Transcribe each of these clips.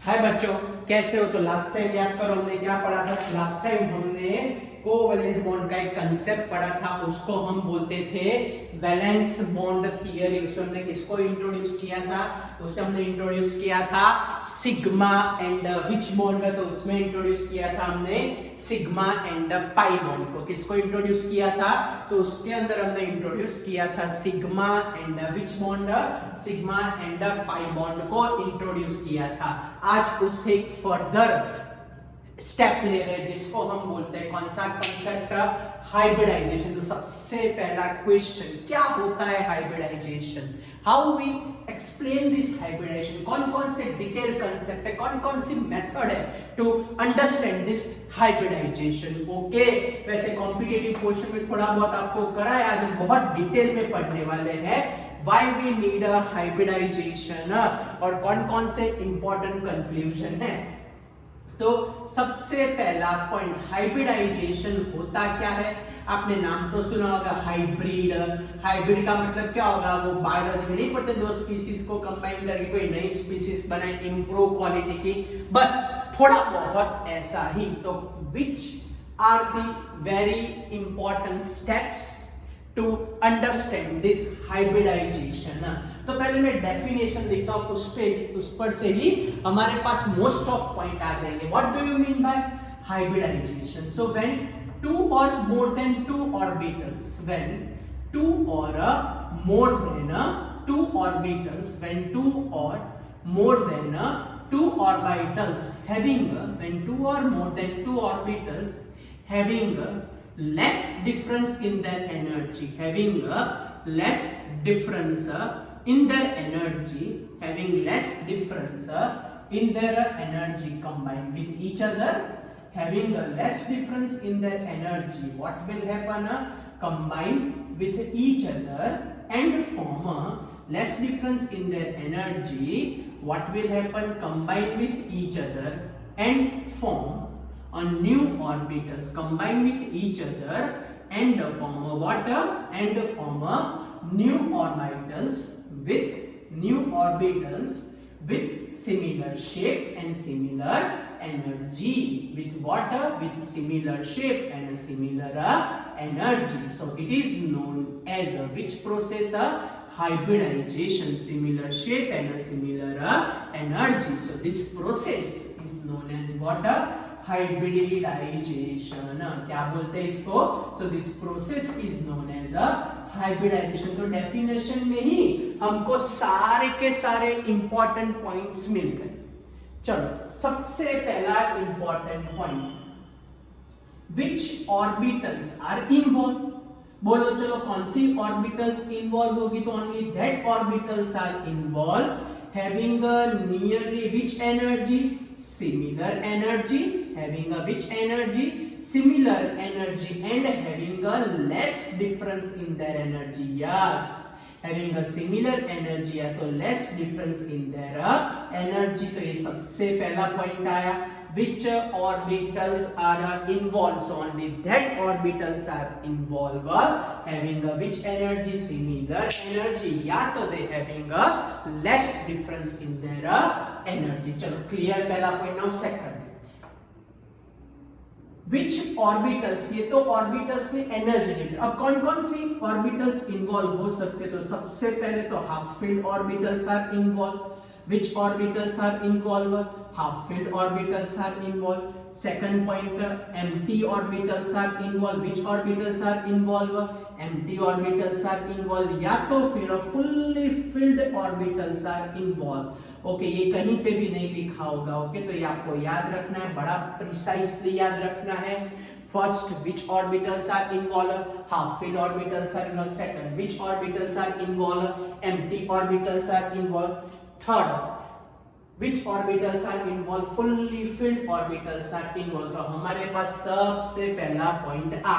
हाय बच्चों, कैसे हो? तो लास्ट टाइम याद करो हमने क्या पढ़ा था। लास्ट टाइम हमने कोवैलेंट बॉन्ड का एक कंसेप्ट पढ़ा था, उसको हम बोलते थे वैलेंस बॉन्ड थियरी। उसमें हमने किसको इंट्रोड्यूस किया था? उसमें हमने इंट्रोड्यूस किया था सिग्मा एंड विच बॉन्ड, तो उसमें इंट्रोड्यूस किया था हमने सिग्मा एंड पाई बॉन्ड को। किसको इंट्रोड्यूस किया था? तो उसके अंदर हमने इंट्रोड्यूस किया था sigma and which bond, sigma and pi bond को इंट्रोड्यूस किया था। आज उससे एक फर्दर स्टेप ले रहे हैं जिसको हम बोलते हैं कौन सा कंसेप्ट? हाइब्रिडाइजेशन। तो सबसे पहला क्वेश्चन, क्या होता है hybridization? How we explain this hybridization? कौन कौन से डिटेल कंसेप्ट है, कौन कौन सी मेथड है to understand this hybridization? Okay, वैसे कॉम्पिटिटिव क्वेश्चन में थोड़ा बहुत आपको कराया, आज हम बहुत डिटेल में पढ़ने वाले हैं why we need a hybridization और कौन कौन से इंपॉर्टेंट कंक्लूजन है। तो सबसे पहला पॉइंट, हाइब्रिडाइजेशन होता क्या है? आपने नाम तो सुना होगा हाइब्रिड। हाइब्रिड का मतलब क्या होगा? वो बायोलॉजी में नहीं पढ़ते, दो स्पीसीज को कंबाइन करके कोई नई स्पीसीज बनाए इंप्रूव क्वालिटी की, बस थोड़ा बहुत ऐसा ही। तो which are the very important steps to understand this hybridization? तो पहले मैं डेफिनेशन लिखता हूं, उस पर से ही हमारे पास मोस्ट ऑफ पॉइंट आ जाएंगे। What do you mean by hybridization? So when two or more than two orbitals, when two or more than two orbitals, when two or more than two orbitals having when two or more than two orbitals having less difference in their energy, having less difference in their energy, having less difference in their energy combined with each other, having less difference in their energy, what will happen? Combine with each other and form less difference in their energy, what will happen? Combine with each other and form a new orbitals, combine with each other and form a what? And form a new orbitals with similar shape and similar energy. With what? With similar shape and similar energy. So it is known as which process? Hybridization. Similar shape and similar energy. So this process is known as what? Hybridization. क्या बोलते हैं इसको? So this process is known as a hybridization. तो definition में ही हमको सारे के सारे इंपॉर्टेंट पॉइंट्स मिल गए। चलो, सबसे पहला important point, which orbitals are involve? बोलो चलो, कौन सी ऑर्बिटल्स इन्वॉल्व होगी? तो only that orbitals are involve having a nearly which energy? Similar energy. Having a which energy? Similar energy and having a less difference in their energy. Yes, having a similar energy या तो less difference in their energy। तो ये सबसे पहला point आया। Which orbitals are involved? So only that orbitals are involved having a which energy? Similar energy, या तो they having a less difference in their energy। चलो, क्लियर पहला point. Now second, which orbitals? ये तो orbitals में energy related. अब कौन कौन सी ऑर्बिटल्स इन्वॉल्व हो सकते? तो सबसे पहले तो half filled orbitals are involve. Which orbitals are involved? Half filled orbitals are involved. Second point, empty orbitals are involved. Which orbitals are involved? Empty orbitals are involved, या तो फिर fully filled orbitals are involved। Okay, ये कहीं पे भी नहीं लिखा होगा। ओके, तो ये आपको याद रखना है, बड़ा प्रिसाइसली याद रखना है। First, which orbitals are involved? Half filled orbitals are involved. Second, which orbitals are involved? Empty orbitals are involved. Third, which orbitals are involved? Fully filled orbitals are involved। तो हमारे पास सबसे पहला पॉइंट आ।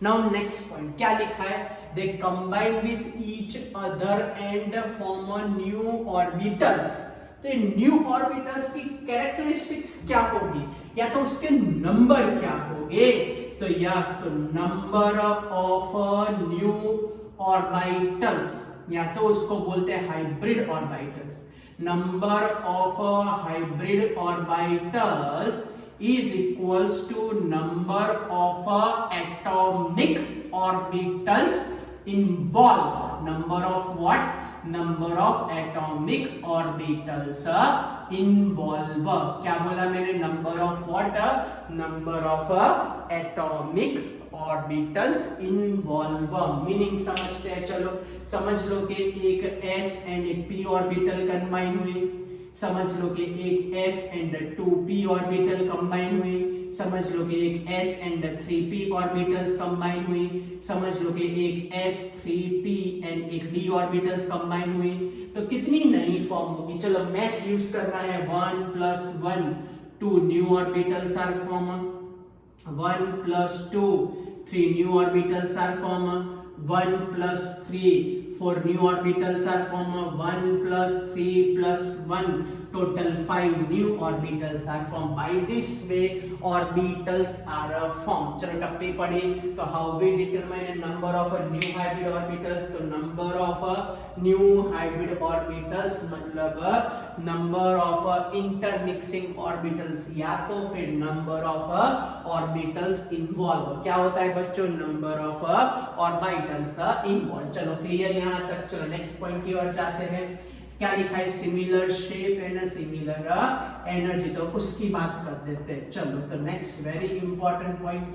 Now next point, क्या लिखा है? They combine with each other and form a new orbitals। तो new orbitals की characteristics क्या होगी, या तो उसके नंबर क्या होंगे? तो यस, तो नंबर ऑफ न्यू ऑर्बिटल्स, या तो उसको बोलते हैं hybrid orbitals. number of hybrid orbitals is equals to number of atomic orbitals involved. Number of what? Number of atomic orbitals involved. क्या बोला मैंने? Number of what? Number of atomic orbitals involved. Meaning समझते हैं, चलो समझ लो कि एक s and एक p ऑर्बिटल कंबाइन हुई, समझ लो कि एक s and 2p orbital combine हुई, समझ लो कि एक s and 3p orbitals combine हुई, समझ लो कि एक s 3p एंड एक d ऑर्बिटल्स कंबाइन हुई, तो कितनी नई फॉर्म होगी? चलो मैथ यूज करना है, 1 + 1 2 new orbitals are form, 1 + 2 3 new orbitals are formed, 1 + 3 4 new orbitals are formed, 1 + 3 + 1 total 5 new orbitals are formed. By this way orbitals are formed. चलो टप्पे पढ़े तो how we determine a number of new hybrid orbitals? तो number of new hybrid orbitals मतलब number of intermixing orbitals या तो फिर number of orbitals involved. क्या होता है बच्चों? number of orbitals involved. चलो क्लियर यहाँ तक. चलो नेक्स्ट पॉइंट की ओर जाते हैं. क्या लिखा है? Similar shape and similar energy, तो उसकी बात कर देते हैं. चलो तो next very important point,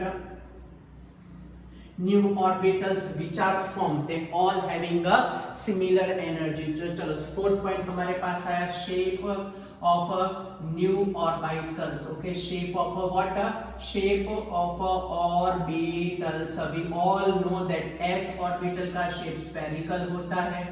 new orbitals which are form they all having a similar energy. चलो फोर्थ पॉइंट हमारे पास आया, shape of new orbitals. Okay, shape of what? Shape of orbitals. We all know that s orbital का shape spherical होता है,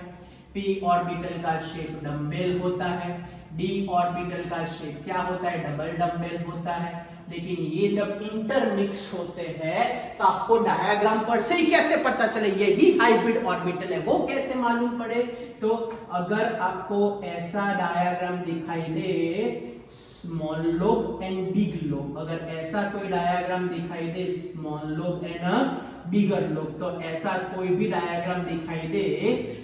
p orbital का shape dumbbell होता है, d ऑर्बिटल का शेप क्या होता है? डबल डम्बेल होता है. लेकिन ये जब इंटरमिक्स होते हैं तो आपको डायग्राम पर से ही कैसे पता चले ये ही हाइब्रिड ऑर्बिटल है? वो कैसे मालूम पड़े? तो अगर आपको ऐसा डायग्राम दिखाई दे, small lobe and big lobe, अगर ऐसा कोई डायग्राम दिखाई दे, small lobe and bigger lobe, तो ऐसा कोई भी डायग्राम दिखाई दे,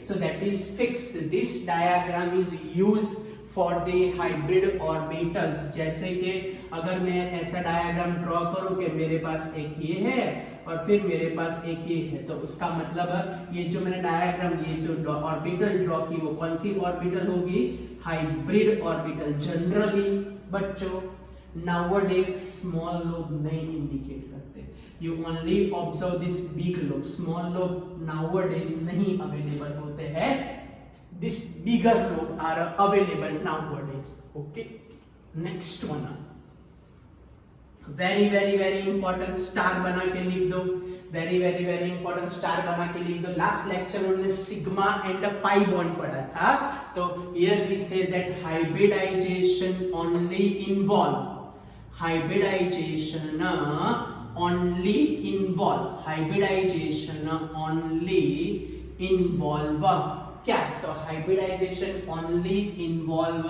so that is fix. This diagram is used for the hybrid orbitals. जैसे कि अगर मैं ऐसा डायग्राम ड्रॉ करूं कि मेरे पास एक ये है और फिर मेरे पास एक ये है, तो उसका मतलब ये जो मैंने डायग्राम, ये जो ऑर्बिटल ड्रॉ की, वो कौन सी ऑर्बिटल होगी? Hybrid orbital. जनरली बच्चों nowadays small lobe नहीं इंडिकेट करते, you only observe this big lobe. small lobe nowadays नहीं अवेलेबल होते हैं, this bigger lobe are available nowadays. Okay, next one, very very very important, star बना के लिख दो. very very very important, star बना के लिख दो. लास्ट लेक्चर में हमने सिग्मा एंड पाई बॉन्ड पढ़ा था, तो here we say that hybridization only involve, hybridization only involve, hybridization only involve क्या? तो hybridization only involve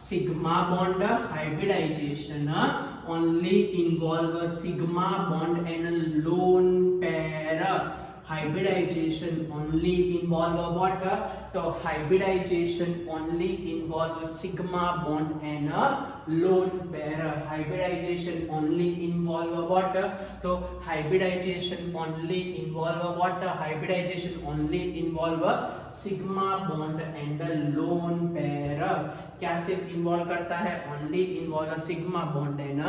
sigma bond, hybridization only involve sigma bond and lone pair. hybridization only involve what? तो hybridization only involve sigma bond and lone pair. hybridization only involve what? तो hybridization only involve what? hybridization only involve sigma bond and lone pair. क्या सिर्फ involve करता है? only involve sigma bond and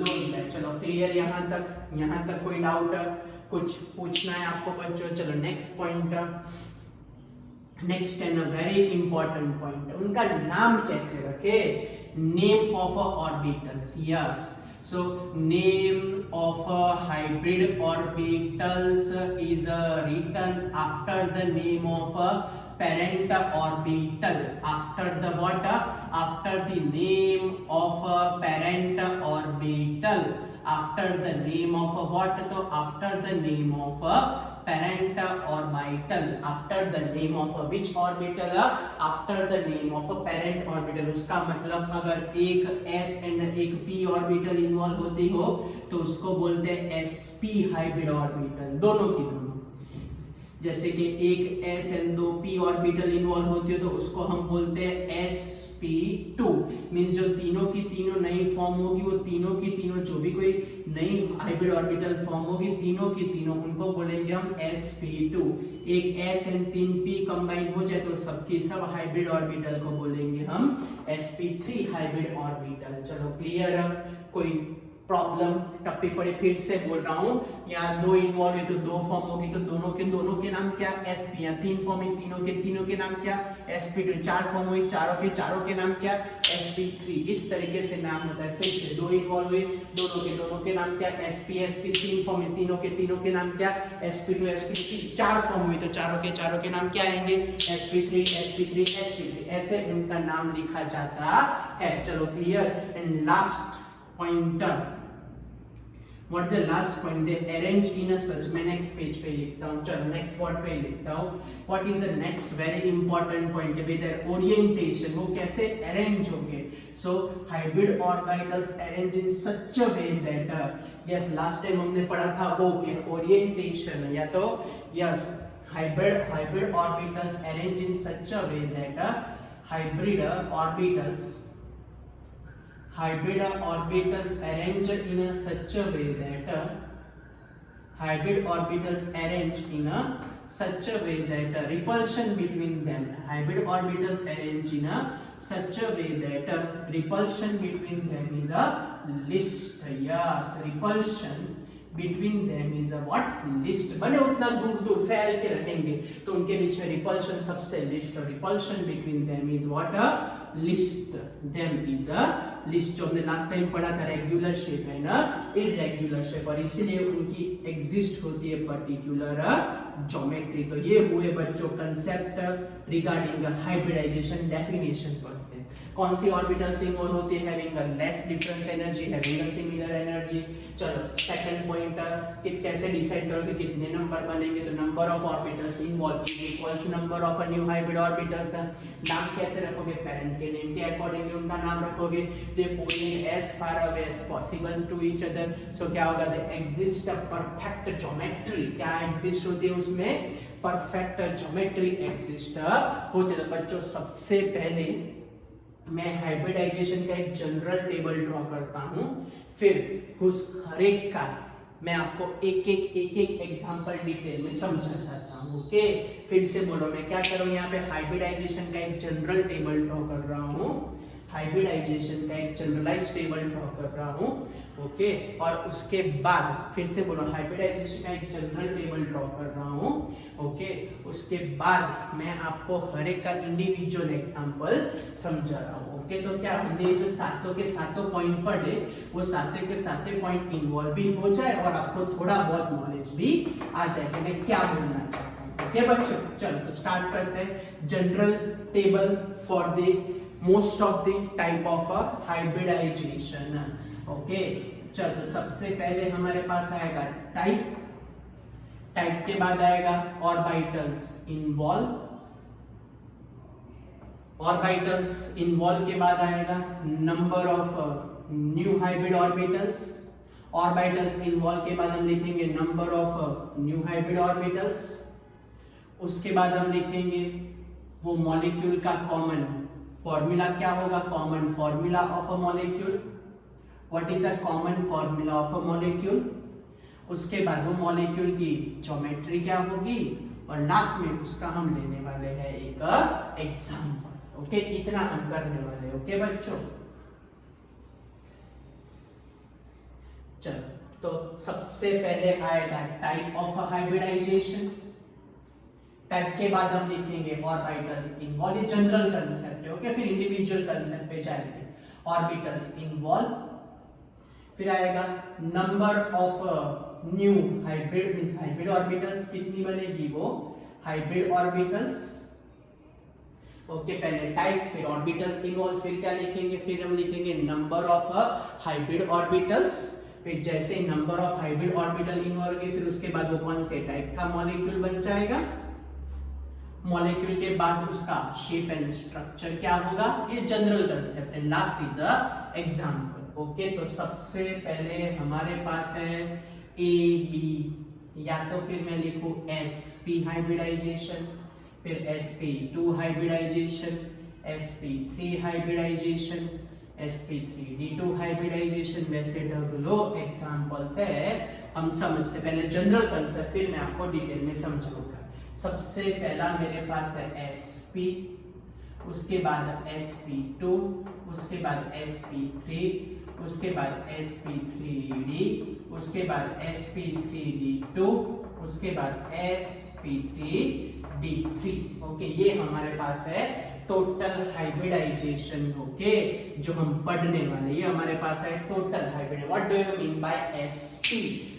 lone pair. चलो clear यहाँ तक कोई doubt, कुछ पूछना है आपको बच्चों? चलो next point, next and very important point, उनका नाम कैसे रखे? Name of orbitals. Yes, so name of hybrid orbitals is written after the name of parent orbital. after the what? after the name of parent orbital. after the name of what? तो after the name of parent orbital. after the name of which orbital? after the name of parent orbital. उसका मतलब अगर एक s and एक p orbital involve होती हो तो उसको बोलते हैं sp हाइब्रिड ऑर्बिटल. दोनों की दोनों जैसे कि एक s and 2 p orbital involve होती है तो उसको हम बोलते हैं sp2। मींस जो तीनों की तीनों नई फॉर्म होगी वो तीनों की तीनों जो भी कोई नई हाइब्रिड ऑर्बिटल फॉर्म होगी तीनों की तीनों उनको बोलेंगे हम sp2। एक s and 3 p कंबाइन हो जाए तो सबकी सब हाइब्रिड ऑर्बिटल को बोलेंगे हम sp3 हाइब्रिड ऑर्बिटल। चलो क्लियर है? कोई प्रॉब्लम? टप्पी पड़े फिर से बोल रहा हूँ, यहाँ दो इन्वॉल्व है तो दो फॉर्म होगी तो दोनों के नाम क्या? sp। यहाँ तीन फॉर्म है तीनों के नाम क्या? sp2। चार फॉर्म हुई चारों के नाम क्या? sp3। इस तरीके से नाम होता है। फिर से दो इन्वॉल्व हुए दोनों के नाम क्या? sp। तीन फॉर्म है तीनों के नाम क्या? sp2 चार फॉर्म हुई तो चारों के नाम क्या आएंगे? sp3 ऐसे उनका नाम लिखा जाता है। चलो clear? And last pointer, what is the last point? They arrange in a such. मैं नेक्स्ट पेज पे लिखता हूँ, चलो नेक्स्ट वर्ड पे लिखता हूँ। What is the next very important point? With their orientation, वो कैसे अरेंज होंगे? So hybrid orbitals arrange in such a way that, yes last time हमने पढ़ा था वो ओरिएंटेशन, या तो yes hybrid orbitals arrange in such a way that hybrid orbitals arrange in a such a way that hybrid orbitals arrange in a such a way that repulsion between them, hybrid orbitals arrange in a such a way that repulsion between them is a least, yes repulsion between them is a what? Least। भले उतना दूर फैल के रखेंगे तो उनके बीच में रिपल्शन सबसे लिस्ट, और repulsion between them is what? A list. Them is a list. जो हमने लास्ट टाइम पढ़ा था रेगुलर शेप है ना इरेगुलर शेप, और इसीलिए उनकी एग्जिस्ट होती है पर्टिकुलर ज्योमेट्री। तो ये हुए बच्चों कंसेप्ट रिगार्डिंग हाइब्रिडाइजेशन डेफिनेशन पर से। कौन सी ऑर्बिटल्स इन्वॉल्व होती है? Having a less difference energy, having a similar energy. चलो सेकंड पॉइंट, कैसे डिसाइड करोगे कितने नंबर बनेंगे? तो number of orbitals involve is equals to number of a new hybrid orbitals. नाम कैसे रखोगे? पेरेंट के नेम के अकॉर्डिंगली उनका नाम रखोगे। They pulling as far away as possible to each other. सो क्या होगा? They exist a perfect geometry. क्या एग्जिस्ट होती है उसमें? परफेक्ट ज्योमेट्री एग्जिस्ट होती है। तो बच्चों सबसे पहले मैं हाइब्रिडाइजेशन का एक जनरल टेबल ड्रॉ करता हूं, फिर उस हर एक का मैं आपको एक एक एग्जांपल डिटेल में समझा चाहता हूं। ओके फिर से बोलो, मैं क्या कर रहा हूं यहाँ पे? हाइब्रिडाइजेशन का एक जनरल टेबल ड्रॉ कर रहा हूं, हाइब्रिडाइजेशन का एक जनरलाइज टेबल ड्रॉ कर रहा हूं। ओके और उसके बाद फिर से बोलो, हाइब्रिडाइजेशन का एक जनरल टेबल ड्रॉ कर रहा हूं। ओके उसके बाद मैं आपको हर एक का इंडिविजुअल एग्जांपल समझा रहा हूं। ओके तो क्या हमने जो सातों के सातों पॉइंट पढ़े वो सातों के सातों पॉइंट इन्वॉल्व भी हो जाए और आपको थोड़ा बहुत नॉलेज भी आ जाए कि मैं क्या बोलना चाहता हूं। ओके बच्चों चलो तो स्टार्ट करते हैं। General table for the most of the type of hybridization. Okay चलो तो सबसे पहले हमारे पास आएगा टाइप, टाइप के बाद आएगा ऑर्बिटल्स इन्वॉल्व, ऑर्बिटल्स इन्वॉल्व के बाद आएगा number of new hybrid orbitals, orbitals involve के बाद हम लिखेंगे number of new hybrid orbitals. उसके बाद हम लिखेंगे वो मॉलिक्यूल का कॉमन फॉर्मूला क्या होगा, common formula of a molecule. What is a common formula of a molecule. उसके बाद वो मॉलिक्यूल की ज्योमेट्री क्या होगी और लास्ट में उसका हम लेने वाले हैं एक एग्जांपल। ओके इतना हम करने वाले। ओके बच्चों चलो तो सबसे पहले आएगा टाइप ऑफ हाइब्रिडाइजेशन, टाइप के बाद हम लिखेंगे ऑर्बिटल्स इन्वॉल्व, ये जनरल कंसेप्ट है। ओके फिर इंडिविजुअल कंसेप्ट पे जाएंगे। ऑर्बिटल्स इन्वॉल्व, फिर आएगा number of new hybrid means hybrid orbitals कितनी बनेगी वो हाइब्रिड ऑर्बिटल्स। ओके पहले टाइप फिर ऑर्बिटल्स इन्वॉल्व, फिर क्या लिखेंगे, फिर हम लिखेंगे नंबर ऑफ हाइब्रिड ऑर्बिटल्स। फिर जैसे number of hybrid orbital involve होंगे फिर उसके बाद वो कौन से टाइप का मॉलिक्यूल बन जाएगा, मॉलिक्यूल के बाद उसका शेप एंड स्ट्रक्चर क्या होगा, ये जनरल कंसेप्ट है। Last is a example. Okay तो सबसे पहले हमारे पास है ए बी या तो फिर मैं लिखूं sp हाइब्रिडाइजेशन, फिर sp2 hybridisation, sp3 hybridisation, sp3d2 hybridisation. वैसे ढगलो एग्जांपल्स है, हम समझते पहले जनरल कंसेप्ट, फिर मैं आपको डिटेल में समझाऊंगा। सबसे पहला मेरे पास है sp, उसके बाद sp2, उसके बाद sp3, उसके बाद sp3d, उसके बाद sp3d2, उसके बाद sp3d3। ओके, ये हमारे पास है टोटल हाइब्रिडाइजेशन। ओके, जो हम पढ़ने वाले, ये हमारे पास है total hybrid. What do you mean by sp?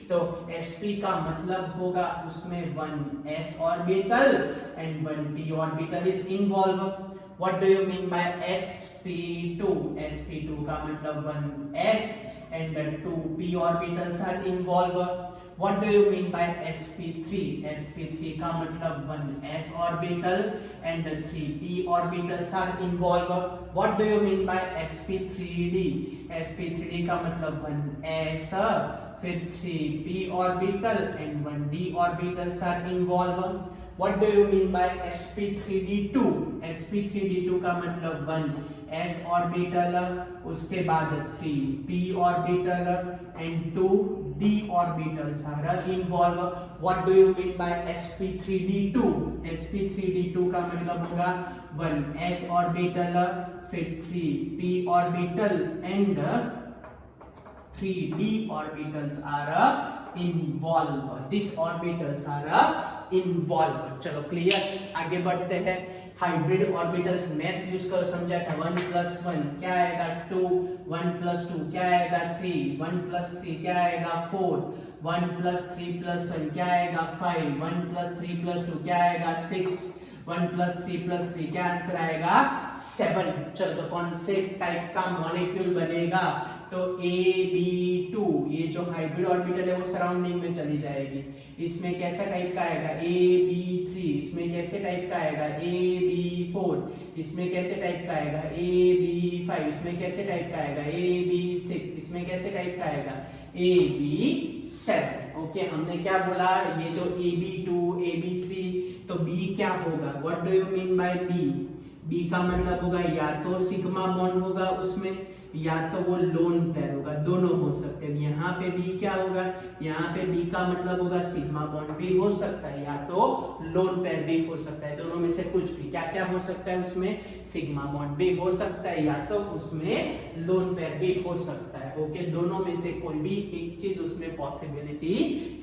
तो sp का मतलब होगा उसमें 1 s orbital and 1 p orbital is involve. What do you mean by sp2? sp2 का मतलब 1 s and 2 p orbitals are involve. What do you mean by sp3? sp3 का मतलब 1 s orbital and 3 p orbitals are involved. What do you mean by sp3d? sp3d का मतलब 1 s फिर 3 p orbital and 1 d orbitals are involved. What do you mean by sp3d2? sp3d2 का मतलब 1 s orbital, उसके बाद 3 p orbital and 2 d orbitals are involved. What do you mean by sp3d2? sp3d2 का मतलब होगा 1 s orbital, फिर 3 p orbital and 3 d orbitals are involved. These orbitals are involved. चलो clear, आगे बढ़ते हैं। हाइब्रिड ऑर्बिटल्स मैस यूज कर समझा था। 1 + 1 क्या आएगा 2, 1 + 2 क्या आएगा 3, 1 + 3 क्या आएगा 4, 1 + 3 + 1 क्या आएगा 5, 1 + 3 + 2 क्या आएगा 6, 1 + 3 + 3 क्या आंसर आएगा 7। चलो तो कौन से टाइप का मॉलिक्यूल बनेगा? तो AB2, ये जो हाइब्रिड ऑर्बिटल है वो सराउंडिंग में चली जाएगी। इसमें कैसा टाइप का आएगा AB3, इसमें कैसे टाइप का आएगा AB4, इसमें कैसे टाइप का आएगा AB5, इसमें कैसे टाइप का आएगा AB6, इसमें कैसे टाइप का आएगा AB7। ओके, हमने क्या बोला, ये जो AB2 AB3, तो B क्या होगा? What do you mean bye B? B का मतलब होगा या तो सिग्मा बॉन्ड होगा उसमें, या तो वो लोन पेयर होगा, दोनों हो सकते हैं। यहाँ पे B क्या होगा? यहाँ पे B का मतलब होगा सिग्मा बॉन्ड भी हो सकता है, या तो लोन पेयर भी हो सकता है, दोनों में से कुछ भी। क्या क्या हो सकता है उसमें? सिग्मा बॉन्ड भी हो सकता है, या तो उसमें लोन पेयर भी हो सकता है। ओके, दोनों में से कोई भी एक चीज उसमें पॉसिबिलिटी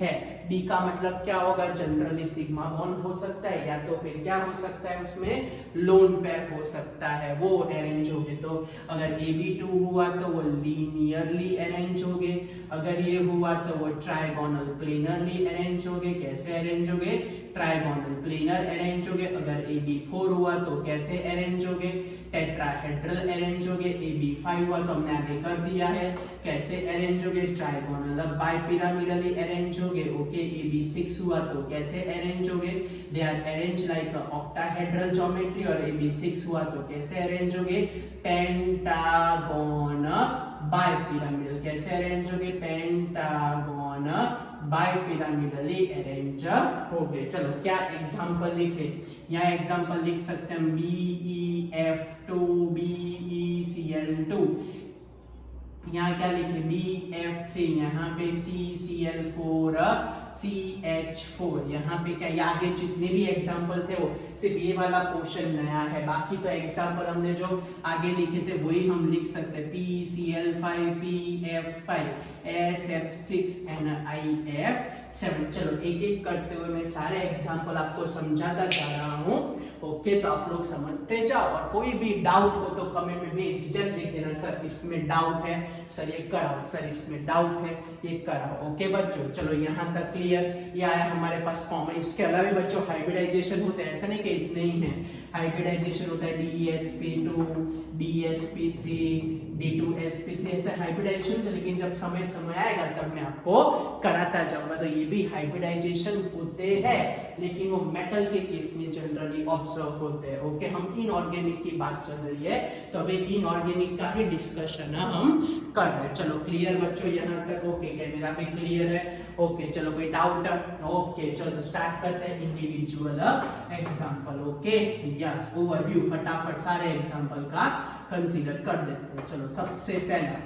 है। D का मतलब क्या होगा? जनरली सिग्मा बॉन्ड हो सकता है, या तो फिर क्या हो सकता है उसमें लोन पेयर हो सकता है, वो अरेंज होंगे। तो अगर AB2 हुआ तो वो लीनियरली अरेंज होंगे, अगर ये हुआ तो वो ट्राइगोनल प्लेनरली अरेंज होंगे। कैसे अरेंज होंगे? ट्राइगोनल प्लेनर अरेंज होंगे। अगर AB4 हुआ तो कैसे अरेंज होंगे? टेट्राहेड्रल अरेंज होंगे। AB5 हुआ तो हमने आगे कर दिया है, कैसे अरेंज होंगे? ट्राइगोनल बाइपिरामिडली अरेंज होंगे। ओके, AB6 हुआ तो कैसे अरेंज होंगे? They are arrange like octahedral geometry. और AB6 हुआ तो कैसे अरेंज होंगे? Pentagon bipyramidal. कैसे अरेंज होंगे? पेंटागोन बाइपिरामिडली अरेंज हो गए। चलो क्या एग्जांपल लिखे? यहाँ एग्जांपल लिख सकते हैं BeF2 BeCl2। यहाँ क्या लिखे? BF3, यहाँ पे CCl4 CH4। यहाँ पे क्या, ये आगे जितने भी एग्जांपल थे वो सिर्फ ये वाला पोर्शन नया है, बाकी तो एग्जांपल हमने जो आगे लिखे थे वही हम लिख सकते हैं। PCl5 PF5 SF6 IF7। चलो एक एक करते हुए मैं सारे एग्जांपल आपको समझाता जा रहा हूँ। ओके, तो आप लोग समझते जाओ, और कोई भी डाउट हो तो कमेंट में बेझिझक लिख देना, सर इसमें डाउट है, सर ये कराओ, सर इसमें डाउट है, ये कराओ। ओके बच्चों, चलो यहाँ तक क्लियर। ये आया हमारे पास फॉर्म। इसके अलावा भी बच्चों हाइब्रिडाइजेशन होते हैं, ऐसा नहीं कि इतने ही हैं। हाइब्रिडाइजेशन होता है DsP2 DsP3 D2sP3 ऐसे हाइब्रिडाइजेशन थे, लेकिन जब समय समय आएगा तब मैं आपको कराता जाऊंगा। तो ये भी हाइब्रिडाइजेशन होते हैं, लेकिन वो मेटल के केस में जनरली ऑब्जर्व होते हैं। ओके, हम इनऑर्गेनिक की बात चल रही है, तो अभी इनऑर्गेनिक का ही डिस्कशन हम कर रहे हैं। चलो क्लियर बच्चों यहाँ तक? ओके, क्या मेरा भी क्लियर है? ओके, चलो कोई डाउट? ओके, चलो स्टार्ट करते हैं individual example. Okay, yes, overview फटाफट सारे एग्जांपल का कंसीडर कर देते हैं। चलो सबसे पहला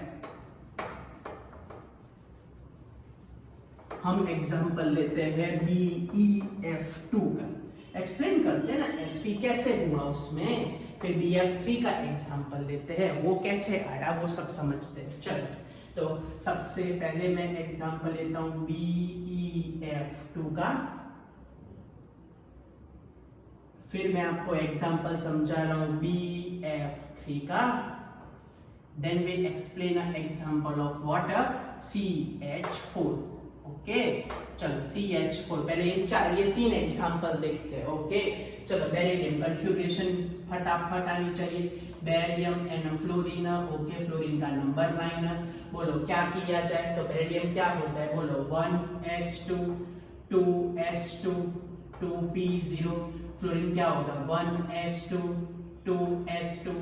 हम एग्जांपल लेते हैं BeF2 का। एक्सप्लेन करते हैं ना SP कैसे हुआ उसमें, फिर BF3 का एग्जांपल लेते हैं, वो कैसे आया वो सब समझते हैं। चलो, तो सबसे पहले मैं एग्जांपल लेता हूं BeF2 का, फिर मैं आपको एग्जांपल समझा रहा हूं BF3 का, then we explain a example of what CH4। Okay, चलो CH4 पहले ये तीन एग्जांपल देखते हैं। ओके, चलो बेरिलियम कॉन्फ़िगरेशन फटाफट आनी चाहिए। Beryllium and fluorine. Okay, fluorine का नंबर 9। बोलो क्या किया जाए? तो बेरिलियम क्या होता है? बोलो 1s2 2s2 2p0। फ्लोरीन क्या होगा? 1s2 2s2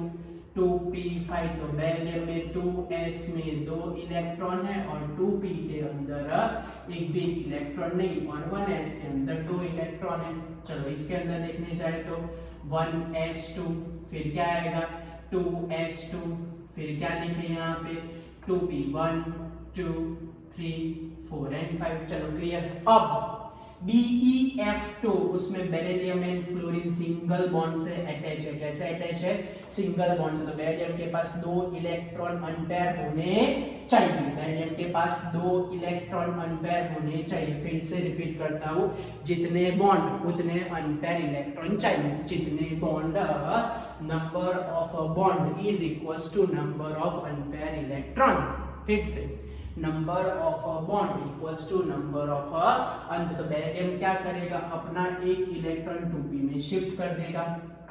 2p5। तो बेरिलियम में 2s में 2 इलेक्ट्रॉन है और 2p के अंदर एक भी इलेक्ट्रॉन नहीं, और 1s के अंदर 2 इलेक्ट्रॉन है। चलो इसके अंदर देखने जाए तो 1s2, फिर क्या आएगा? 2s2, फिर क्या लिखे यहाँ पे? 2p 1 2 3 4 and 5। चलो क्लियर। अब BeF2 उसमें beryllium and fluorine single bond से अटैच है। कैसे अटैच है? सिंगल बॉन्ड से। तो बेरिलियम के पास 2 इलेक्ट्रॉन अनपेयर होने चाहिए। बेरिलियम के पास 2 इलेक्ट्रॉन अनपेयर होने चाहिए। फिर से रिपीट करता हूं, जितने बॉन्ड उतने अनपेयर इलेक्ट्रॉन चाहिए। जितने bond, number of bond is equals to number of unpair electron. फिर से, number of bond equals to number of तो बेरिलियम क्या करेगा? अपना एक इलेक्ट्रॉन 2p में शिफ्ट कर देगा।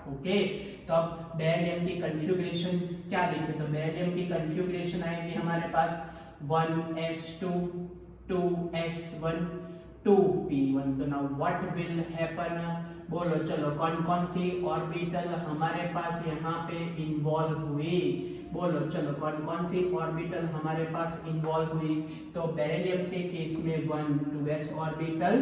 ओके, तो अब बेरिलियम की कॉन्फ़िगरेशन क्या लिखे? तो बेरिलियम की कॉन्फ़िगरेशन आएगी हमारे पास 1s2 2s1 2p1। तो नाउ व्हाट विल हैपन? बोलो चलो, कौन कौन सी ऑर्बिटल हमारे पास यहाँ पे इन्वॉल्व हुई? बोलो चलो, कौन कौन सी ऑर्बिटल हमारे पास इन्वॉल्व हुई? तो बेरिलियम के केस में 1 2s orbital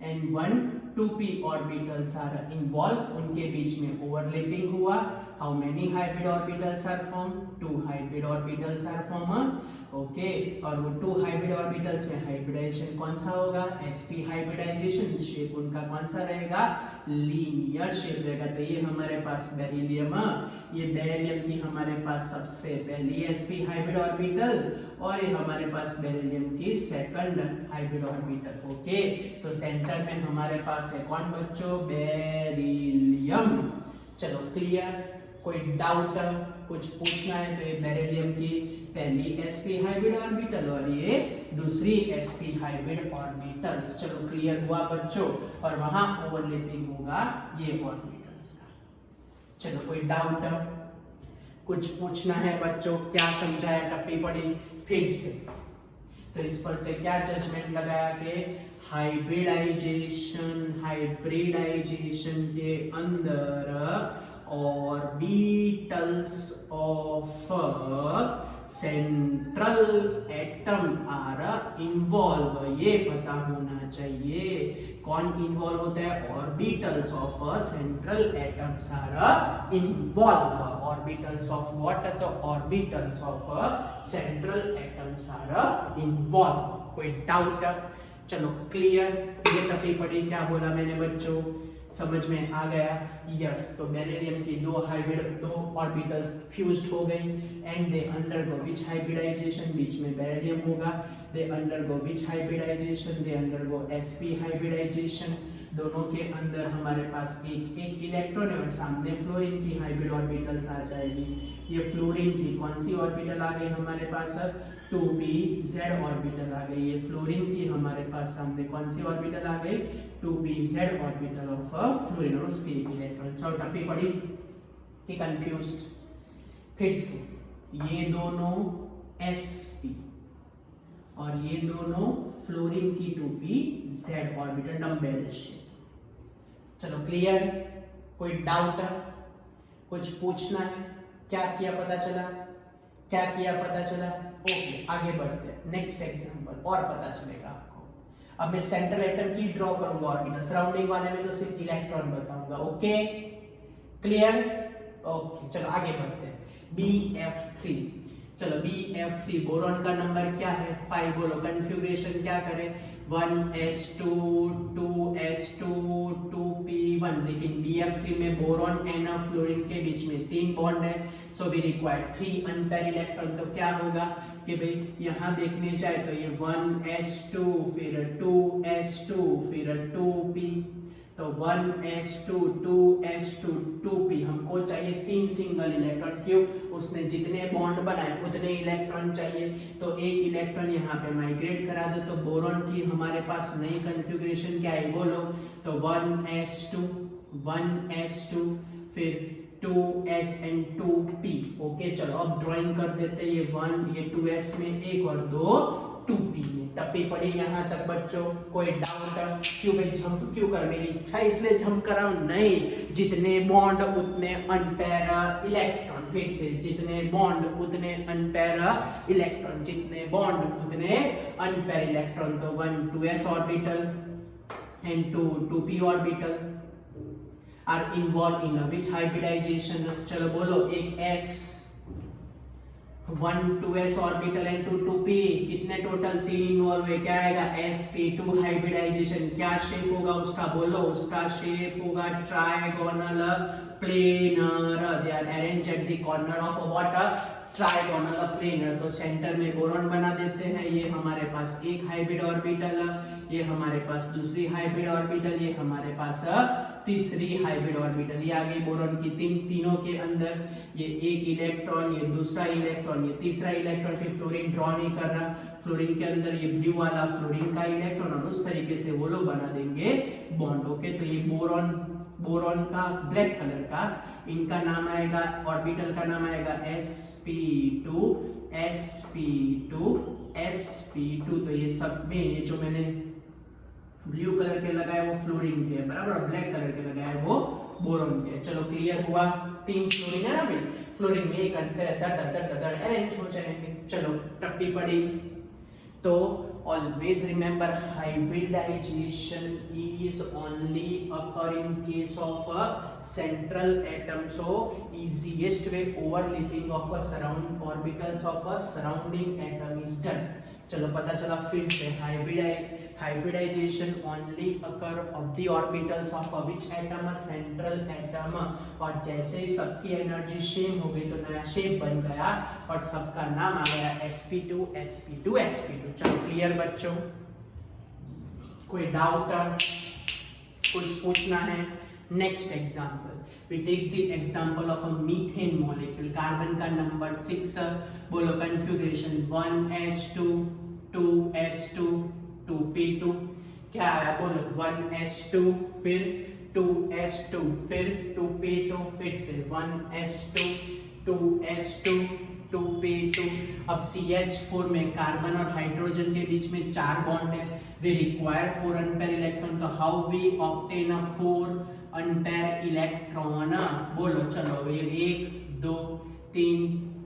and 1 2p orbitals are involve. उनके बीच में ओवरलैपिंग हुआ। How many hybrid orbitals are form? 2 hybrid orbitals are form. Okay, और वो 2 हाइब्रिड ऑर्बिटल्स में हाइब्रिडाइजेशन कौन सा होगा? sp hybridisation. शेप उनका कौन सा रहेगा? लीनियर शेप रहेगा। तो ये हमारे पास बेरिलियम, ये बेरिलियम की हमारे पास सबसे पहली sp हाइब्रिड ऑर्बिटल, और ये हमारे पास बेरिलियम की सेकंड हाइब्रिड ऑर्बिटल। ओके, तो सेंटर में हमारे पास है कौन बच्चों? बेरिलियम। चलो क्लियर? कोई डाउट, कुछ पूछना है तो ये बेरिलियम की पहली sp हाइब्रिड ऑर्बिटल और ये दूसरी sp हाइब्रिड ऑर्बिटल्स। चलो क्लियर हुआ बच्चों? और वहां ओवरलैपिंग होगा ये ऑर्बिटल्स का। चलो कोई डाउट, कुछ पूछना है बच्चों? क्या समझाया? टप्पी पड़ी फिर से। तो इस पर से क्या जजमेंट लगाया कि हाइब्रिडाइजेशन के अंदर orbitals of central atom are involve. ये पता होना चाहिए कौन इन्वॉल्व होता है? Orbitals of central atoms are involve. Orbitals of what? तो orbitals of central atoms are involve. कोई डाउट? चलो क्लियर? ये टपी पड़ी, क्या बोला मैंने बच्चों? समझ में आ गया? यस। तो बेरिलियम की 2 ऑर्बिटल्स फ्यूज्ड हो गई and they undergo which hybridization? बीच में बेरिलियम होगा। They undergo which hybridization? They undergo sp hybridization. दोनों के अंदर हमारे पास एक एक इलेक्ट्रॉन है और सामने फ्लोरीन की हाइब्रिड ऑर्बिटल्स आ जाएगी। ये फ्लोरीन की कौन सी ऑर्बिटल आ गई हमारे पास? 2pz ऑर्बिटल आ गई। ये फ्लोरीन की हमारे पास सामने कौन सी ऑर्बिटल आ गई? 2pz ऑर्बिटल ऑफ फ्लोरीन और उसके इलेक्ट्रॉन। चलो टप्पी पड़ी। कि कंफ्यूज्ड? फिर से ये दोनों sp और ये दोनों फ्लोरीन की 2p z orbital dumbbell shape. चलो क्लियर? कोई डाउट है? कुछ पूछना है? क्या किया पता चला? क्या किया पता चला? ओके आगे बढ़ते हैं, नेक्स्ट एग्जांपल और पता चलेगा आपको। अब मैं सेंट्रल एटम की ड्रॉ करूंगा ऑर्बिटल, सराउंडिंग वाले में तो सिर्फ इलेक्ट्रॉन बताऊंगा। Okay clear? ओके चलो आगे बढ़ते हैं। BF3, चलो BF3 बोरॉन का नंबर क्या है? 5। बोलो कॉन्फ़िगरेशन क्या करें? 1s2 2s2 2p1, लेकिन BF3 में बोरॉन एंड फ्लोरीन के बीच में 3 बॉन्ड है, so we require 3 unpair electron. तो क्या होगा कि भाई यहाँ देखने जाए तो ये 1s2 फिर 2s2 फिर 2p, तो 1s2 2s2 2p, हमको चाहिए 3 सिंगल इलेक्ट्रॉन। क्यों? उसने जितने बॉन्ड बनाए उतने इलेक्ट्रॉन चाहिए, तो एक इलेक्ट्रॉन यहाँ पे माइग्रेट करा दो। तो बोरॉन की हमारे पास नई कॉन्फ़िगरेशन क्या है बोलो? तो 1s2 फिर 2s एंड 2p। ओके चलो अब ड्राइंग कर देते हैं। ये 1 ये 2s में एक और 2 2p में। टप्पी पड़ी यहाँ तक बच्चों? कोई डाउट? क्यों भाई जंप क्यों कर? मेरी इच्छा इसलिए जंप कर रहा हूं? नहीं, जितने बॉन्ड उतने अनपेयर इलेक्ट्रॉन। फिर से जितने बॉन्ड उतने अनपेयर इलेक्ट्रॉन, जितने बॉन्ड उतने अनपेयर इलेक्ट्रॉन। तो 1 2s orbital and 2 2p orbital are involve in which hybridization? चलो बोलो एक s 1 2s orbital and 2 2p, कितने टोटल? 3 इन्वॉल्व हुए। क्या आएगा? sp2 hybridisation. क्या शेप होगा उसका बोलो? उसका शेप होगा trigonal planar. They are arranged at the corner of what? Trigonal planar. तो सेंटर में बोरॉन बना देते हैं। ये हमारे पास एक हाइब्रिड ऑर्बिटल, ये हमारे पास दूसरी हाइब्रिड ऑर्बिटल, ये हमारे पास तीसरी हाइब्रिड ऑर्बिटल। ये आ गई बोरॉन की तीनों के अंदर। ये एक इलेक्ट्रॉन, ये दूसरा इलेक्ट्रॉन, ये तीसरा इलेक्ट्रॉन। फिर फ्लोरीन ड्रॉ नहीं कर रहा, फ्लोरीन के अंदर ये ब्लू वाला फ्लोरीन का इलेक्ट्रॉन, और उस तरीके से वो लोग बना देंगे बॉन्ड। ओके तो ये बोरॉन का ब्लैक कलर का, इनका नाम आएगा, ऑर्बिटल का नाम आएगा sp2 sp2 sp2। तो ये सब में ये जो मैंने ब्लू कलर के लगाए वो फ्लोरीन के है बराबर, और ब्लैक कलर के लगाए वो बोरॉन के। चलो क्लियर हुआ? 3 फ्लोरीन है ना भाई, फ्लोरीन में एक अंतर दर अरेंज हो जाएंगे। चलो टप्पी पड़ी। तो always remember hybridization is only occur in case of a central atom, so easiest way overlapping of a surround orbitals of a surrounding atom is done। चलो पता चला फिर से hybridization only occur of the orbitals of which atom? a central atom। और जैसे ही सबकी energy same हो गई तो नया शेप बन गया और सबका नाम आ गया sp2 sp2 sp2। चलो क्लियर बच्चों? कोई डाउट? कुछ पूछना है? Next example, we take the example of a methane molecule, carbon का नंबर 6। बोलो कॉन्फ़िगरेशन 1s2 2s2 2p2। क्या आया बोलो? 1s2 फिर 2s2 फिर 2p2, फिर से 1s2 2s2 2p2। अब CH4 में कार्बन और हाइड्रोजन के बीच में 4 बॉन्ड है। We require 4 unpair electron. तो how we obtain a 4 unpair electron? बोलो चलो, ये 1 2 3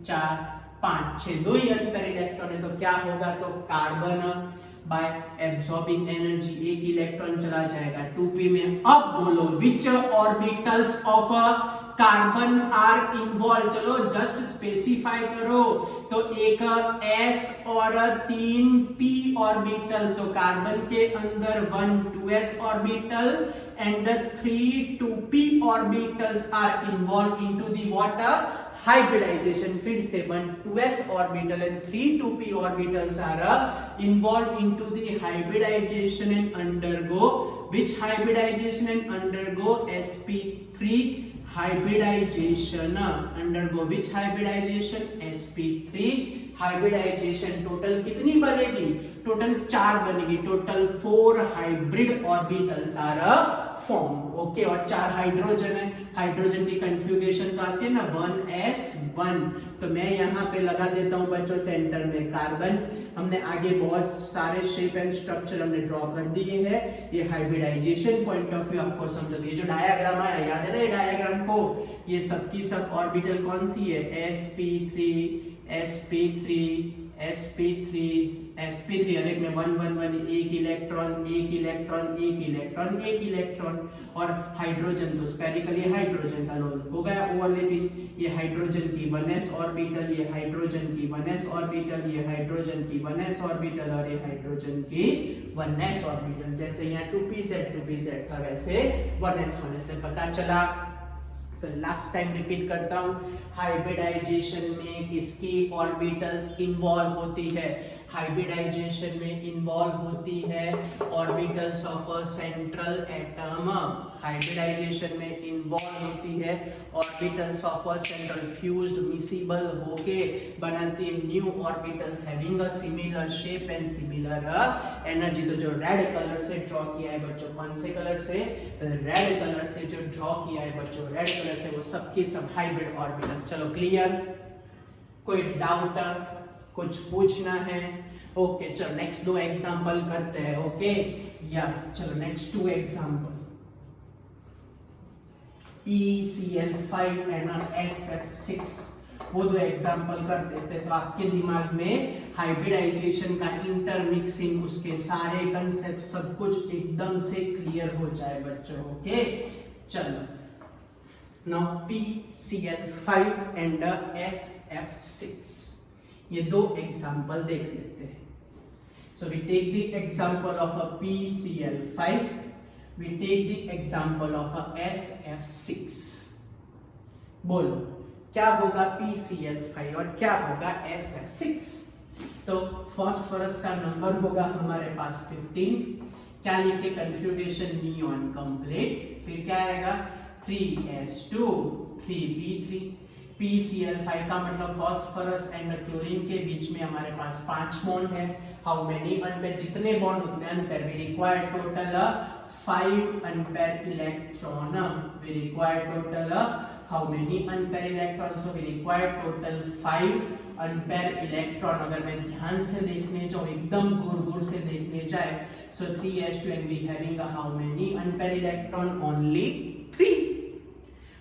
4 5 6, 2 ही अनपेयर इलेक्ट्रॉन है। तो क्या होगा? तो कार्बन बाय एब्सॉर्बिंग एनर्जी एक इलेक्ट्रॉन चला जाएगा 2p में। अब बोलो which orbitals of carbon are involve? चलो जस्ट स्पेसिफाई करो। तो एक s और 3 p ऑर्बिटल, तो कार्बन के अंदर 1 2s orbital and 3 2p orbitals are involved into the water hybridization। फिर से 1 2s orbital and 3 2p orbitals are involved into the hybridization and undergo which hybridization? and undergo sp3 hybridization। undergo which hybridization? sp3 hybridization. Total कितनी बनेगी? Total 4 बनेगी, total 4 hybrid orbitals are form. Okay, और 4 hydrogen है, hydrogen की configuration तो आती है ना 1s1, तो मैं यहाँ पे लगा देता हूँ बच्चों सेंटर में कार्बन। हमने आगे बहुत सारे शेप एंड स्ट्रक्चर हमने ड्रॉ कर दिए हैं। ये हाइब्रिडाइजेशन पॉइंट ऑफ व्यू आपको समझ, ये जो डायग्राम आया याद है ना, ये डायग्राम को, ये सबकी सब ऑर्बिटल कौन सी है, sp3 sp3 sp3 sp3, हर एक में 1 1 1, एक इलेक्ट्रॉन एक इलेक्ट्रॉन एक इलेक्ट्रॉन एक इलेक्ट्रॉन, और हाइड्रोजन तो स्फेरिकली हाइड्रोजन का हो गया ओवरलैपिंग। ये हाइड्रोजन की 1s ऑर्बिटल, ये हाइड्रोजन की 1s ऑर्बिटल, ये हाइड्रोजन की 1s ऑर्बिटल, और ये हाइड्रोजन की 1s ऑर्बिटल। जैसे यहाँ 2pz था वैसे 1s से पता चला। तो लास्ट टाइम रिपीट करता हूं, हाइब्रिडाइजेशन में किसकी ऑर्बिटल्स इन्वॉल्व होती है, हाइब्रिडाइजेशन में इन्वॉल्व होती है orbitals of a central atom, hybridization में इन्वॉल्व होती है orbitals of a central fused miscible होके बनाती है new orbitals having a similar shape and similar energy. तो जो रेड कलर से ड्रॉ किया है बच्चों, कौन से कलर से, रेड कलर से जो ड्रॉ किया है बच्चों, रेड कलर से, वो सबके सब हाइब्रिड ऑर्बिटल्स। चलो क्लियर, कोई डाउट, कुछ पूछना है? ओके, चलो नेक्स्ट 2 एग्जांपल करते हैं। ओके यस, चलो next 2 example, PCl5 and SF6, वो 2 एग्जांपल कर देते हैं। तो आपके दिमाग में हाइब्रिडाइजेशन का इंटरमिक्सिंग, उसके सारे कंसेप्ट सब कुछ एकदम से क्लियर हो जाए बच्चों। ओके चलो, नाउ PCl5 एंड SF6, ये 2 एग्जांपल देख लेते हैं। So we take the example of a PCl5, we take the example of a SF6। बोलो क्या होगा PCl5 और क्या होगा SF6? तो फास्फोरस का नंबर होगा हमारे पास 15, क्या लिखे, कन्फिग्रेशन नियॉन कंप्लीट, फिर क्या आएगा 3s2 3p3। PCl5 का मतलब फास्फोरस एंड क्लोरीन के बीच में हमारे पास 5 बॉन्ड है। हाउ मेनी अनपेयर, जितने बॉन्ड उतने unpair, we require total 5 unpair electron, we require total how many unpair electron, so we require total 5 unpair electron. अगर मैं ध्यान से देखने जाऊं, एकदम घूर से देखने जाए, so 3s2 and we having how many unpair electron, only 3।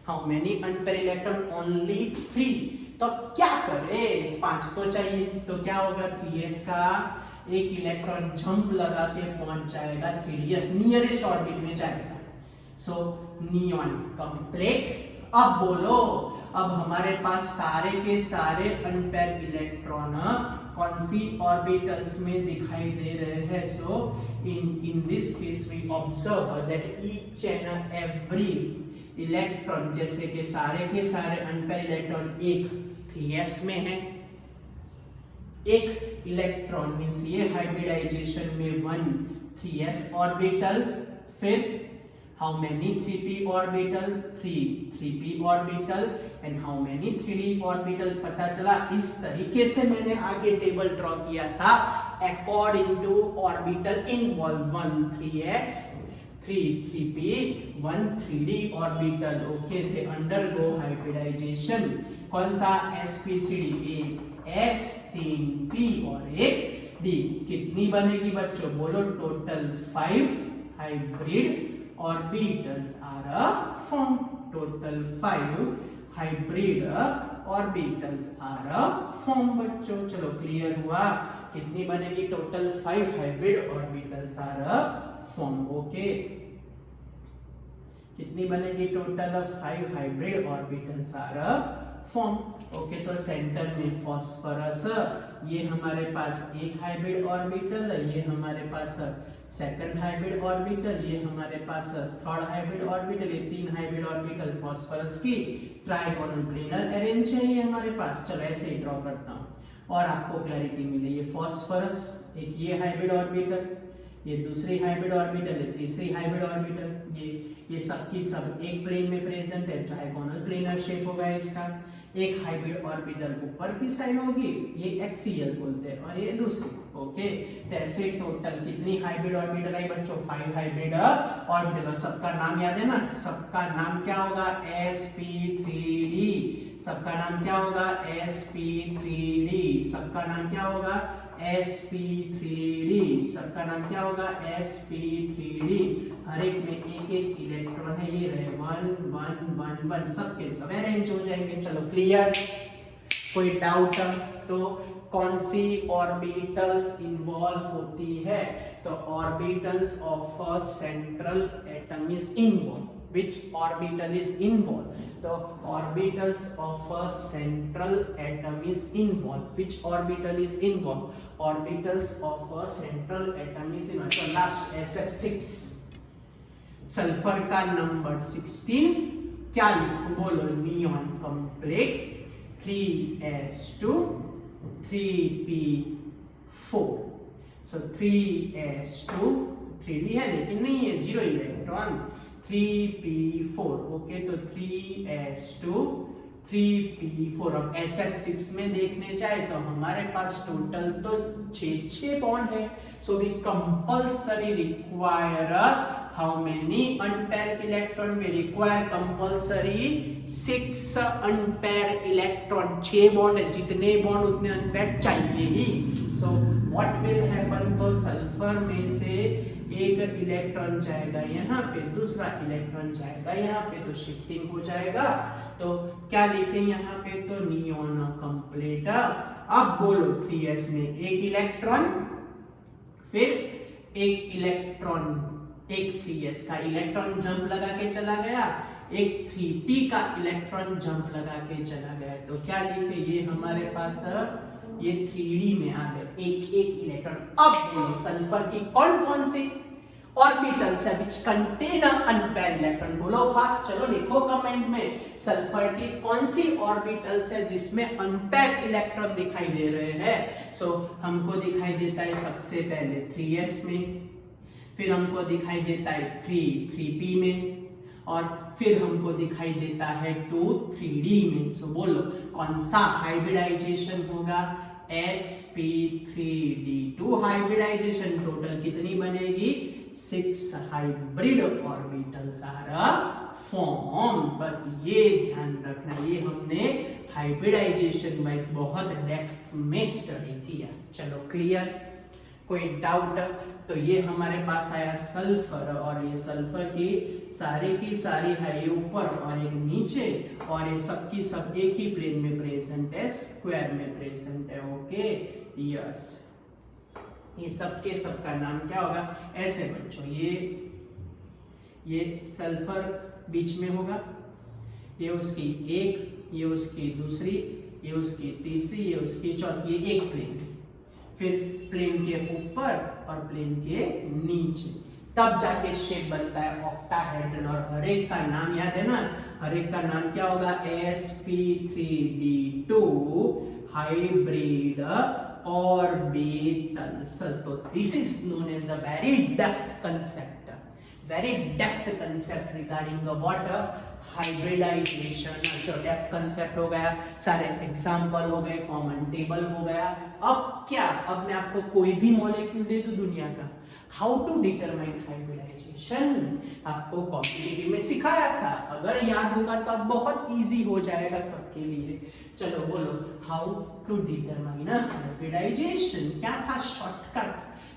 How many unpair electron, only 3। तो अब क्या करें, 5 तो चाहिए, तो क्या होगा 3s का एक इलेक्ट्रॉन जंप लगा के पहुंच जाएगा 3ds, नियरेस्ट ऑर्बिट में जाएगा। सो नियॉन कंप्लीट। अब बोलो, अब हमारे पास सारे के सारे अनपेयर इलेक्ट्रॉन कौन सी ऑर्बिटल्स में दिखाई दे रहे हैं? So in this case we observe that each and every electron, जैसे कि सारे के सारे अनपेयर इलेक्ट्रॉन एक 3s में है, एक इलेक्ट्रॉन मींस ये हाइब्रिडाइजेशन में 1 3s ऑर्बिटल, फिर how many 3p orbital, 3p orbital, and how many 3d orbital. पता चला, इस तरीके से मैंने आगे टेबल ड्रॉ किया था according to orbital involve, 1 3s 3p 1 3d orbital. Okay, they undergo hybridization, कौन सा, sp3d, एक s 3p और एक d। कितनी बनेगी बच्चों, बोलो, total 5 hybrid orbitals are form, total 5 hybrid orbitals are form बच्चों। चलो क्लियर हुआ, कितनी बनेगी, total 5 hybrid orbitals are form. Okay, कितनी बनेगी, total 5 hybrid orbitals are form. Okay, तो सेंटर में फास्फोरस, ये हमारे पास एक हाइब्रिड ऑर्बिटल, ये हमारे पास सेकंड हाइब्रिड ऑर्बिटल, ये हमारे पास थर्ड हाइब्रिड ऑर्बिटल, ये 3 हाइब्रिड ऑर्बिटल फास्फोरस की ट्राइगोनल प्लेनर अरेंज है ये हमारे पास। चलो ऐसे ही ड्रॉ करता हूं और आपको क्लैरिटी मिले। ये फास्फोरस, एक ये हाइब्रिड ऑर्बिटल, ये दूसरी हाइब्रिड ऑर्बिटल, ये तीसरी हाइब्रिड ऑर्बिटल, ये सब की सब एक प्लेन में प्रेजेंट है, ट्राइगोनल प्लेनर शेप होगा इसका। एक हाइब्रिड ऑर्बिटल ऊपर की साइड होगी, ये एक्सियल बोलते हैं, और ये दूसरी। ओके, तो ऐसे टोटल कितनी हाइब्रिड ऑर्बिटल आई बच्चों? 5 हाइब्रिड ऑर्बिटल। सबका नाम याद है ना? सबका नाम क्या होगा? sp3d। सबका नाम क्या होगा? sp3d। सबका नाम क्या होगा? sp3d। सबका नाम क्या होगा? sp3d। हर एक में एक एक इलेक्ट्रॉन है, ये रहे 1 1 1 1, सबके सब अरेंज हो जाएंगे। चलो क्लियर? कोई डाउट? तो कौन सी ऑर्बिटल्स इन्वॉल्व होती है? तो orbitals of a central atom is involve. Which orbital is involved? तो orbitals of a central atom is involved. Which orbital is involved? Orbitals of a central atom is involved. So last SF6, sulphur का number 16 क्या लिखो? बोलो। Neon complete 3s2 3p4। so 3s2 3d है लेकिन नहीं है, 0 electron. 3p4। Okay, तो 3s2 3p4। अब SF6 में देखने जाए तो हमारे पास टोटल तो 6 बॉन्ड है। So we compulsory require how many unpair electron? We require compulsory 6 unpair electron. 6 bond है, जितने बॉन्ड उतने अनपेयर चाहिए ही। So what will happen? तो सल्फर में से एक इलेक्ट्रॉन जाएगा यहाँ पे, दूसरा इलेक्ट्रॉन जाएगा यहाँ पे, तो शिफ्टिंग हो जाएगा। तो क्या लिखें यहाँ पे? तो नियॉन कंप्लीट। अब बोलो 3s में एक इलेक्ट्रॉन, फिर एक इलेक्ट्रॉन, एक 3s का इलेक्ट्रॉन जंप लगा के चला गया, एक 3p का इलेक्ट्रॉन जंप लगा के चला गया। तो क्या लिखे? ये हमारे पास ये 3d में आ गए एक एक इलेक्ट्रॉन। अब बोलो सल्फर की कौन कौन सी ऑर्बिटल्स है which contain अनपेयर इलेक्ट्रॉन? बोलो फास्ट, चलो लिखो कमेंट में। सल्फर की कौन सी ऑर्बिटल्स है जिसमें अनपेयर इलेक्ट्रॉन दिखाई दे रहे हैं? सो हमको दिखाई देता है सबसे पहले 3s में, फिर हमको दिखाई देता है 3p में, और फिर हमको दिखाई देता है 2 3d में। सो बोलो कौन सा हाइब्रिडाइजेशन होगा? sp3d2 hybridisation. टोटल कितनी बनेगी? 6 हाइब्रिड ऑर्बिटल्स आर फॉर्म। बस ये ध्यान रखना, ये हमने हाइब्रिडाइजेशन वाइज बहुत डेप्थ में स्टडी किया। चलो क्लियर? कोई डाउट? तो ये हमारे पास आया सल्फर, और ये सल्फर की सारी है, ये ऊपर और एक नीचे, और ये सबकी सब एक ही प्लेन में प्रेजेंट है, स्क्वायर में प्रेजेंट है। Okay, yes. ये सबके सबका नाम क्या होगा? ऐसे बच्चों, ये सल्फर बीच में होगा, ये उसकी एक, ये उसकी दूसरी, ये उसकी तीसरी, ये उसकी चौथी, ये एक प्लेन, फिर प्लेन के ऊपर और प्लेन के नीचे, तब जाके शेप बनता है ऑक्टाहेड्रन। और हर एक का नाम याद है ना? हर एक का नाम क्या होगा? sp3d2 hybrid orbitals. तो this is known as a very depth concept regarding what? Hybridization. तो डेप्थ कंसेप्ट हो गया, सारे एग्जांपल हो गए, कॉमन टेबल हो गया। अब क्या? अब मैं आपको कोई भी मॉलिक्यूल दे दूं दुनिया का, हाउ टू डिटरमाइन हाइब्रिडाइजेशन, आपको कॉम्पिटिटिव में सिखाया था। अगर याद होगा तो अब बहुत इजी हो जाएगा सबके लिए। चलो बोलो, हाउ टू डिटरमाइन हाइब्रिडाइजेशन। क्या था? शॉर्टकट।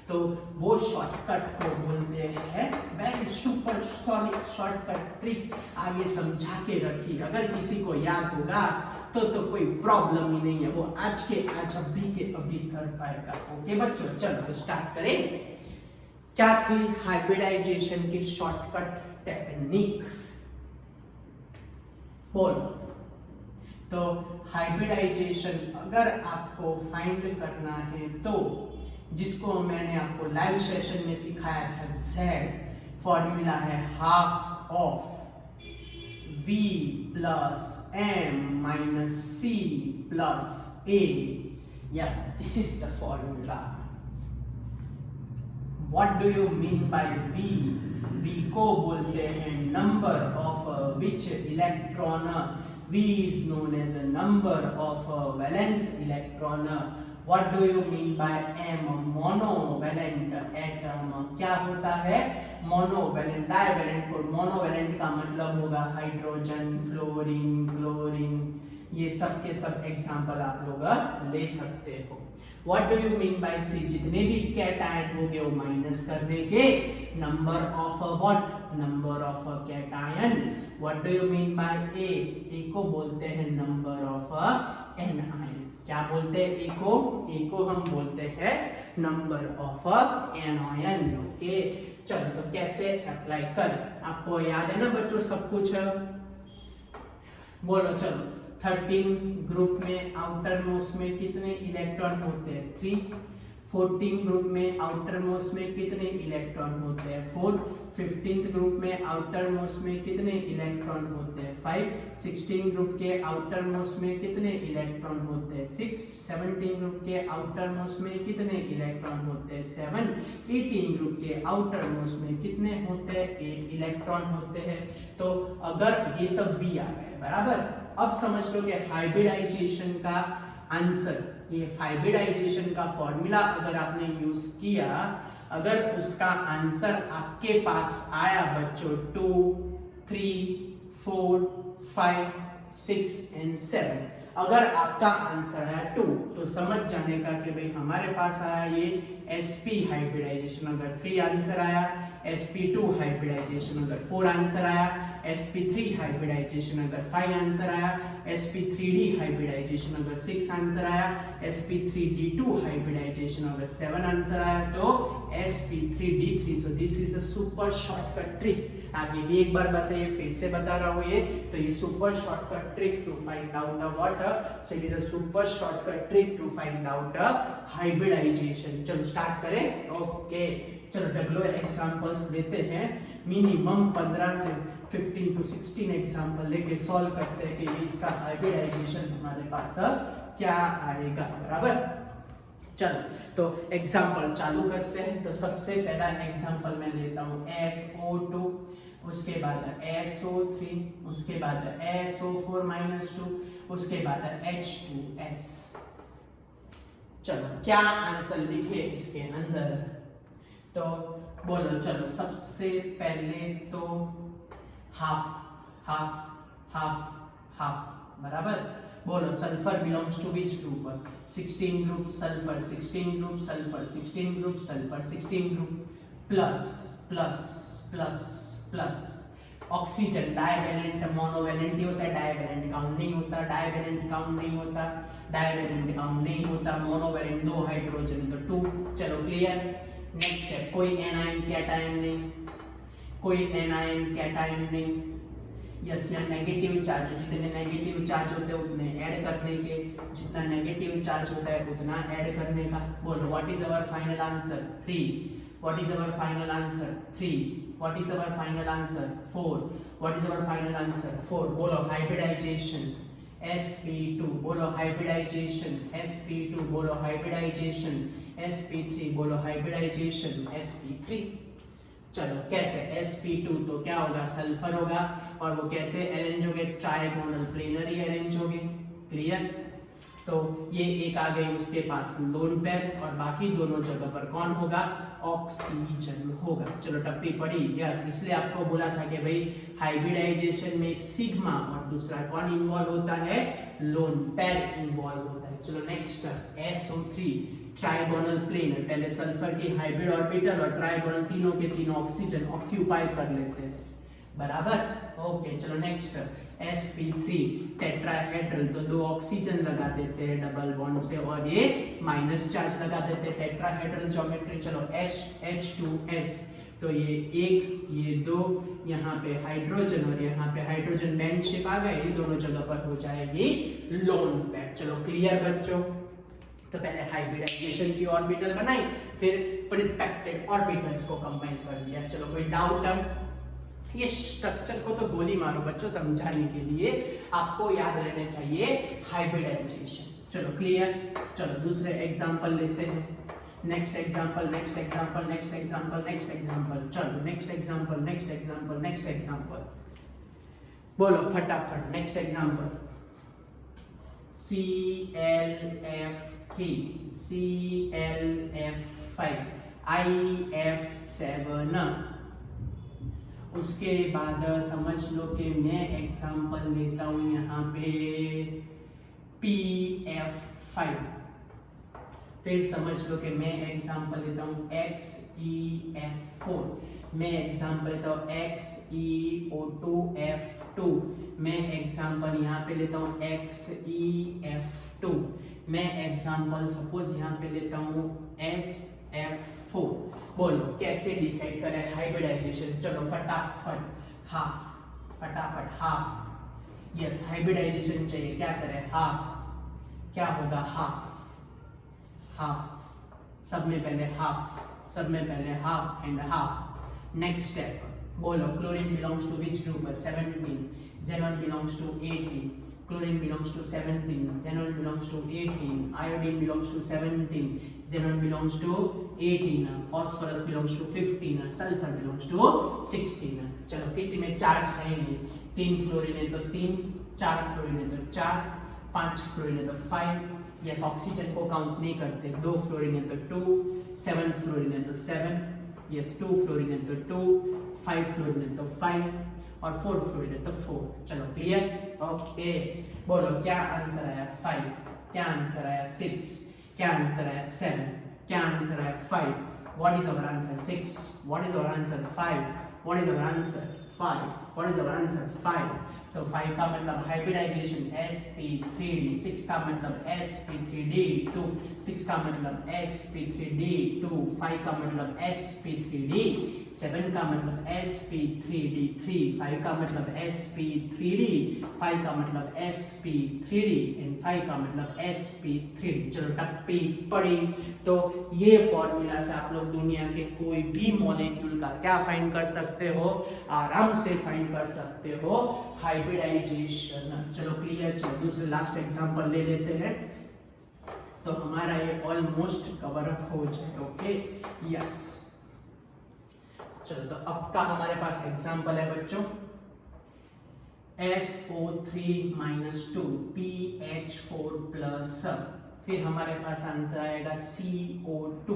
तो वो शॉर्टकट को बोलते हैं very super solid shortcut trick. आगे समझा के रखिए, अगर किसी को याद होगा तो कोई प्रॉब्लम ही नहीं है, वो आज के आज अभी के अभी कर पाएगा। ओके बच्चों, चलो स्टार्ट करें। क्या थी हाइब्रिडाइजेशन की शॉर्टकट टेक्निक? बोलो। तो हाइब्रिडाइजेशन अगर आपको फाइंड करना है तो जिसको मैंने आपको लाइव सेशन में सिखाया था, Z फॉर्मूला है half of V plus M minus C plus A। Yes, this is the formula. What do you mean by V? V को बोलते हैं number of which electron V is known as a number of valence electron. What do you mean by M? Monovalent atom. क्या होता है? Monovalent. Divalent को monovalent का मतलब होगा हाइड्रोजन, फ्लोरीन, क्लोरीन, ये सब के सब एग्जांपल आप लोग ले सकते हो. What do you mean by C? जितने भी कैटायन होंगे वो माइनस कर देंगे. Number of what? Number of cation. What do you mean by A? A को बोलते हैं नंबर ऑफ एनायन. क्या बोलते हैं A को हम बोलते हैं नंबर ऑफ एनायन. ओके, चलो तो कैसे अप्लाई करें? आपको याद है ना बच्चों सब कुछ? बोलो चलो. 13 ग्रुप में आउटर मोस्ट में कितने इलेक्ट्रॉन होते हैं? 3. 14 ग्रुप में आउटर मोस्ट में कितने इलेक्ट्रॉन होते हैं? 4. 15th ग्रुप में आउटर मोस्ट में कितने इलेक्ट्रॉन होते हैं? 5. 16 ग्रुप के आउटर मोस्ट में कितने इलेक्ट्रॉन होते हैं? 6. 17 ग्रुप के आउटर मोस्ट में कितने इलेक्ट्रॉन होते हैं? 7. 18 ग्रुप के आउटर मोस्ट में कितने होते हैं? 8 इलेक्ट्रॉन होते हैं. तो अगर ये सब V आ गए, बराबर. अब समझ लो कि हाइब्रिडाइजेशन का आंसर, ये हाइब्रिडाइजेशन का फॉर्मूला अगर आपने यूज किया, अगर उसका आंसर आपके पास आया बच्चों 2, 3, 4, 5, 6 एंड 7, अगर आपका आंसर है 2 तो समझ जाने का कि भाई हमारे पास आया ये sp हाइब्रिडाइजेशन. अगर 3 आंसर आया sp2 हाइब्रिडाइजेशन. अगर 4 आंसर आया sp3 हाइब्रिडाइजेशन. अगर 5 आंसर आया sp3d हाइब्रिडाइजेशन. अगर 6 आंसर आया sp3d2 हाइब्रिडाइजेशन. अगर 7 आंसर आया तो sp3d3. So this is a super shortcut trick. आगे भी एक बार बताइए, फिर से बता रहा हूँ ये. तो ये super shortcut trick to find out what? So it is a super shortcut trick to find out hybridization. चलो स्टार्ट करें. ओके, चलो डब्ल्यू एग्जांपल्स लेते हैं. मिनिमम 15 से 15 to 16 एग्जांपल लेके सॉल्व करते हैं कि इसका हाइब्रिडाइजेशन हमारे पास क्या आएगा, बराबर. चलो तो एग्जांपल चालू करते हैं. तो सबसे पहला एग्जांपल मैं लेता हूँ SO2, उसके बाद SO3, उसके बाद SO4-2, उसके बाद H2S. चलो क्या आंसर लिखे इसके अंदर? तो बोलो चलो. सबसे पहले तो हाफ हाफ हाफ हाफ, बराबर. बोलो sulphur belongs to which group? 16 group sulphur, 16 group sulphur, 16 group sulphur, 16 group plus plus plus plus. Oxygen divalent monovalent ही होता है, डाइवैलेंट काउंट नहीं होता, डाइवैलेंट काउंट नहीं होता, डाइवैलेंट काउंट नहीं होता. मोनोवैलेंट 2 हाइड्रोजन तो 2. चलो क्लियर. नेक्स्ट है कोई एनायन कैटायन नहीं, कोई एनायन कैटायन नहीं. यस, यहाँ नेगेटिव चार्ज है. जितने नेगेटिव चार्ज होते हैं उतने ऐड करने के, जितना नेगेटिव चार्ज होता है उतना ऐड करने का. बोलो what is our final answer? 3. What is our final answer? 3. What is our final answer? 4. What is our final answer? 4. बोलो हाइब्रिडाइजेशन sp2. बोलो हाइब्रिडाइजेशन sp2. बोलो हाइब्रिडाइजेशन sp3. बोलो हाइब्रिडाइजेशन sp3. चलो कैसे? sp2 तो क्या होगा? सल्फर होगा. और वो कैसे अरेंज होंगे? ट्राइगोनल प्लेनरी अरेंज होंगे. क्लियर. तो ये एक आ गई उसके पास लोन पेयर, और बाकी दोनों जगह पर कौन होगा? ऑक्सीजन होगा. चलो टप्पी पड़ी. यस, इसलिए आपको बोला था कि भाई हाइब्रिडाइजेशन में एक सिग्मा और दूसरा कौन इन्वॉल्व होता है? लोन पेयर इन्वॉल्व होता है. चलो नेक्स्ट SO3 ट्राइगोनल प्लेनर. पहले सल्फर की हाइब्रिड ऑर्बिटल और ट्राइगोनल तीनों के तीनों ऑक्सीजन ऑक्यूपाई कर लेते हैं, बराबर. ओके चलो नेक्स्ट sp3 टेट्राहेड्रल. तो 2 ऑक्सीजन लगा देते हैं डबल बॉन्ड से और ये माइनस चार्ज लगा देते हैं. Tetrahedral geometry. चलो H2S. तो ये 1, ये 2, यहाँ पे हाइड्रोजन और यहाँ पे हाइड्रोजन बैंड शेप आ गए. ये दोनों जगह पर हो जाएगी लोन पेयर. चलो क्लियर बच्चों. तो पहले हाइब्रिडाइजेशन की ऑर्बिटल बनाई, फिर प्रिस्पेक्टेड ऑर्बिटल्स को कंबाइन कर दिया. चलो कोई डाउट? ये स्ट्रक्चर को तो गोली मारो बच्चों, समझाने के लिए आपको याद रहने चाहिए हाइब्रिडाइजेशन. चलो क्लियर. चलो दूसरे एग्जांपल लेते हैं. Next example, next example, next example, next example. चलो next example, next example, next example. बोलो फटाफट next example, ClF3, ClF5, IF7। उसके बाद समझ लो कि मैं एग्जांपल लेता हूं यहाँ पे PF5। फिर समझ लो कि मैं एग्जांपल लेता हूँ XeF4, मैं एग्जांपल लेता हूँ XeO2F2, मैं एग्जांपल यहाँ पे लेता हूँ XeF2, मैं एग्जांपल सपोज यहाँ पे लेता हूँ XF4। बोलो कैसे डिसाइड करें हाइब्रिडाइजेशन? चलो फटाफट हाफ, फटाफट हाफ, यस हाइब्रिडाइजेशन चाहिए, क्या करें? हाफ, क्या होगा? हाफ, हाफ, सब में पहले हाफ, सब में पहले half and half. Next step बोलो, chlorine belongs to which group? 17, xenon belongs to 18, chlorine belongs to 17, xenon belongs to 18, iodine belongs to 17, xenon belongs to 18, phosphorus belongs to 15, sulfur belongs to 16। चलो किसी में charge है नहीं, 3 fluorine है तो 3, 4 fluorine है तो 4, 5 फ्लोरीन है तो 5, यस ऑक्सीजन को काउंट नहीं करते, 2 फ्लोरीन है तो 2, 7 फ्लोरीन है तो 7, यस 2 फ्लोरीन है तो 2, 5 फ्लोरीन है तो 5 और 4 फ्लोरीन है तो 4। चलो क्लियर? ओके बोलो क्या आंसर आया? 5, क्या आंसर आया? 6, क्या आंसर आया? 7, क्या आंसर आया? 5। What is our answer? 6। What is our answer? 5। What is our answer? 5। What is our answer? 5। तो 5 का मतलब हाइब्रिडाइजेशन sp3d, 6 का मतलब sp3d2, 6 का मतलब sp3d2, 5 का मतलब sp3d, 7 का मतलब sp3d3, 5 का मतलब sp3d, 5 का मतलब sp3d एंड 5 का मतलब sp3d। चलो टप्पी पड़ी। तो ये फॉर्मूला से आप लोग दुनिया के कोई भी मॉलिक्यूल का क्या फाइंड कर सकते हो? आराम से फाइंड कर सकते हो हाइब्रिडाइजेशन। चलो क्लियर? चलो दूसरे लास्ट एग्जांपल ले लेते हैं तो हमारा ये ऑलमोस्ट कवर अप हो जाए। ओके यस, चलो तो अब का हमारे पास एग्जांपल है बच्चों SO3-2 PH4+, फिर हमारे पास आंसर आएगा CO2,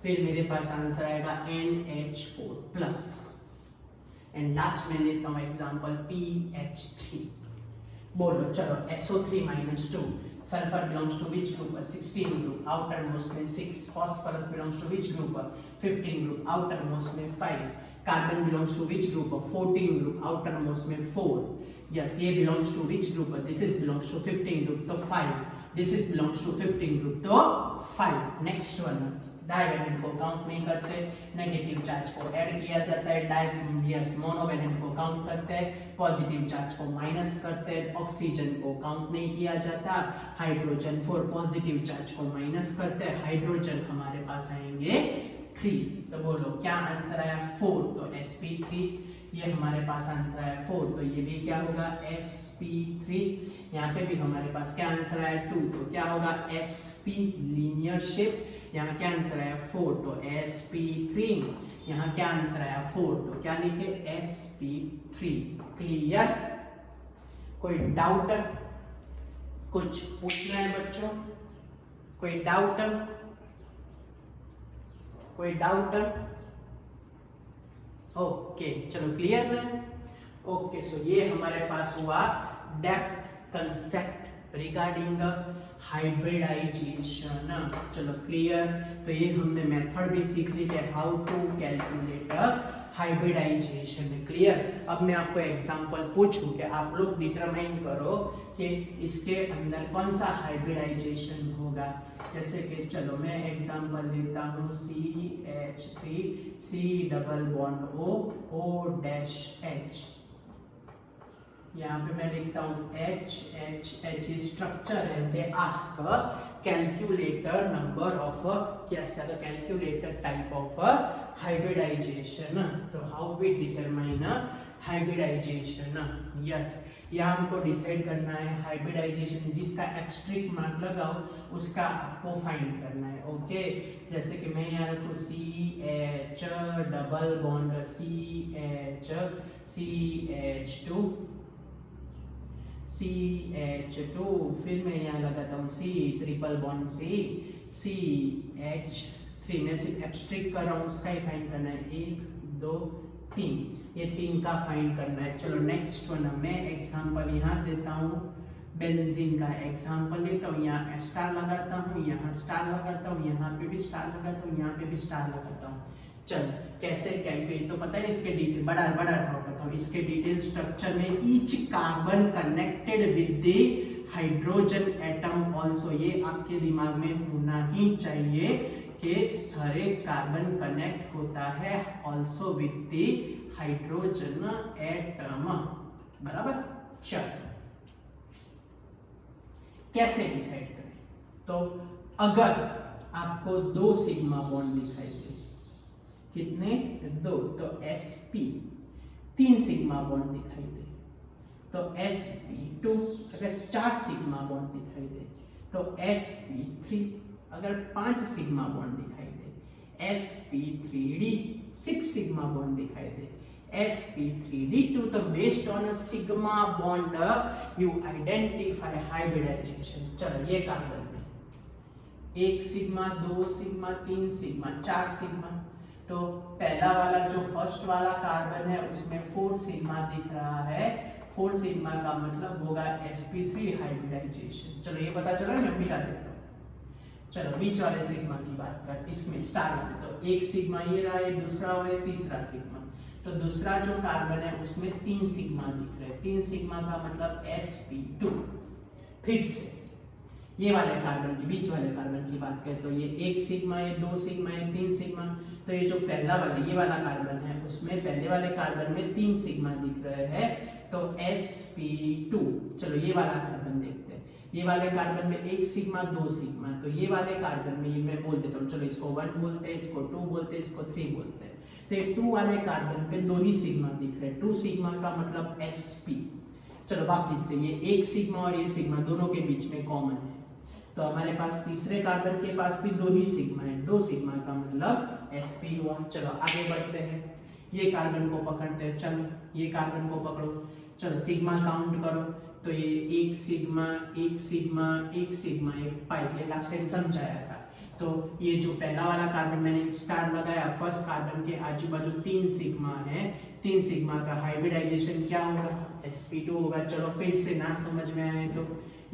फिर मेरे पास आंसर आएगा NH4+, एंड लास्ट में लेता हूं एग्जांपल PH3। बोलो चलो SO3-2, sulphur belongs to which group? 16 group, outer most में 6, phosphorus belongs to which group? 15 group, outer most में 5, carbon belongs to which group? 14 group, outer most में 4, yes ये belongs to which group? This is belongs to 15 group तो 5, this is belongs to 15 group तो 5। Next one, divalent को count नहीं करते, negative charge को add किया जाता है, यस मोनोवेलेंट को काउंट करते हैं, पॉजिटिव चार्ज को माइनस करते हैं, ऑक्सीजन को काउंट नहीं किया जाता, हाइड्रोजन 4 पॉजिटिव चार्ज को माइनस करते हैं, हाइड्रोजन हमारे पास आएंगे 3। तो बोलो क्या आंसर आया? 4, तो sp3, ये हमारे पास आंसर आया 4, तो ये भी क्या होगा? sp3। यहाँ पे भी हमारे पास क्या आंसर आया? 2, तो क्या होगा? sp linear shape. यहाँ क्या आंसर आया? 4, तो sp3। यहाँ क्या आंसर आया? 4, तो क्या लिखे? sp3। क्लियर? कोई डाउट? कुछ पूछना है बच्चों? कोई डाउट? कोई डाउट? ओके चलो क्लियर है? ओके सो ये हमारे पास हुआ डेप्थ कंसेप्ट रिगार्डिंग हाइब्रिडाइजेशन। चलो क्लियर? तो ये हमने मेथड भी सीख ली कि how to calculate hybridization. Clear? अब मैं आपको एग्जांपल पूछूं कि आप लोग डिटरमाइन करो कि इसके अंदर कौन सा हाइब्रिडाइजेशन होगा। जैसे कि चलो मैं एग्जांपल लेता हूँ CH3 C double bond O-H। यहाँ पे मैं लिखता हूँ H स्ट्रक्चर है। They ask calculator number of calculator type of hybridization. तो how we determine hybridization? Yes यहाँ हमको डिसाइड करना है हाइब्रिडाइजेशन, जिसका एब्स्ट्रैक्ट मार्क लगाओ उसका आपको फाइंड करना है। ओके, जैसे कि मैं यहाँ रखूँ CH डबल बॉन्ड CH2, फिर मैं यहाँ लगाता हूँ C ट्रिपल बॉन्ड CH3। मैं सिर्फ एब्स्ट्रैक्ट कर रहा हूँ, उसका ही फाइंड करना है। 1 2 3, ये 3 का फाइंड करना है। चलो नेक्स्ट वन, मैं एग्जांपल यहाँ देता हूँ, बेंजीन का एग्जांपल लेता हूँ। यहाँ स्टार लगाता हूँ, यहाँ स्टार लगाता हूँ, यहाँ पे भी स्टार लगाता हूँ, यहाँ पे भी स्टार लगाता हूँ। चल कैसे कैलकुलेट तो पता है, इसके डिटेल बड़ा ड्रॉ करता हूँ। इसके डिटेल स्ट्रक्चर में each carbon connected with the hydrogen atom also, ये आपके दिमाग में होना ही चाहिए कि हर एक कार्बन कनेक्ट होता है also with the hydrogen atom, बराबर। चल कैसे डिसाइड करें, तो अगर आपको 2 सिग्मा बॉन्ड दिखाई दे, कितने 2, तो sp 3 सिग्मा बॉन्ड दिखाई दे तो sp2, अगर 4 सिग्मा बॉन्ड दिखाई दे तो sp3, अगर 5 सिग्मा बॉन्ड दिखाई दे sp3d, 6 सिग्मा बॉन्ड दिखाई दे sp3d2। तो based on sigma bond you identify hybridization. चलो ये कार्बन में 1 सिग्मा 2 सिग्मा 3 सिग्मा 4 सिग्मा, तो पहला वाला जो फर्स्ट वाला कार्बन है उसमें 4 सिग्मा दिख रहा है। 4 सिग्मा का मतलब होगा sp3 हाइब्रिडाइजेशन। चलो ये पता चला, मैं मिटा देता हूँ। चलो बीच वाले सिग्मा की बात कर, इसमें स्टार वाले, तो 1 सिग्मा ये रहा, ये दूसरा और ये तीसरा सिग्मा। तो दूसरा जो कार्बन है उसमें 3 सिग्मा दिख रहे हैं। 3 सिग्मा का मतलब sp2। फिर से ये वाले कार्बन की, बीच वाले कार्बन की बात करें तो ये 1 सिग्मा, ये 2 सिग्मा, ये 3 सिग्मा। तो ये जो पहला वाला ये वाला कार्बन है उसमें पहले वाले कार्बन में 3 सिग्मा दिख रहे हैं, तो sp2। चलो ये वाला कार्बन देखते हैं। ये वाले कार्बन में 1 सिग्मा 2 सिग्मा, तो ये वाले कार्बन में ये मैं बोल देता हूँ, चलो इसको 1 बोलते हैं, इसको 2 बोलते हैं, इसको 3 बोलते हैं। तो ये 2 वाले कार्बन पे 2 ही सिग्मा दिख रहे हैं। 2 सिग्मा का मतलब sp। चलो वापिस से, ये 1 सिग्मा और ये सिग्मा दोनों के बीच में कॉमन है, तो हमारे पास तीसरे कार्बन के पास भी 2 ही सिग्मा है। 2 सिग्मा का मतलब sp हुआ। चलो आगे बढ़ते हैं, ये कार्बन को पकड़ते हैं। चलो ये कार्बन को पकड़ो, चलो सिग्मा काउंट करो, तो ये 1 सिग्मा 1 सिग्मा 1 सिग्मा 1 पाई, ये लास्ट टाइम समझाया था। तो ये जो पहला वाला कार्बन मैंने स्टार लगाया, फर्स्ट कार्बन के आजू बाजू 3 सिग्मा है। 3 सिग्मा का हाइब्रिडाइजेशन क्या होगा, sp2 होगा। चलो फिर से ना समझ में आए तो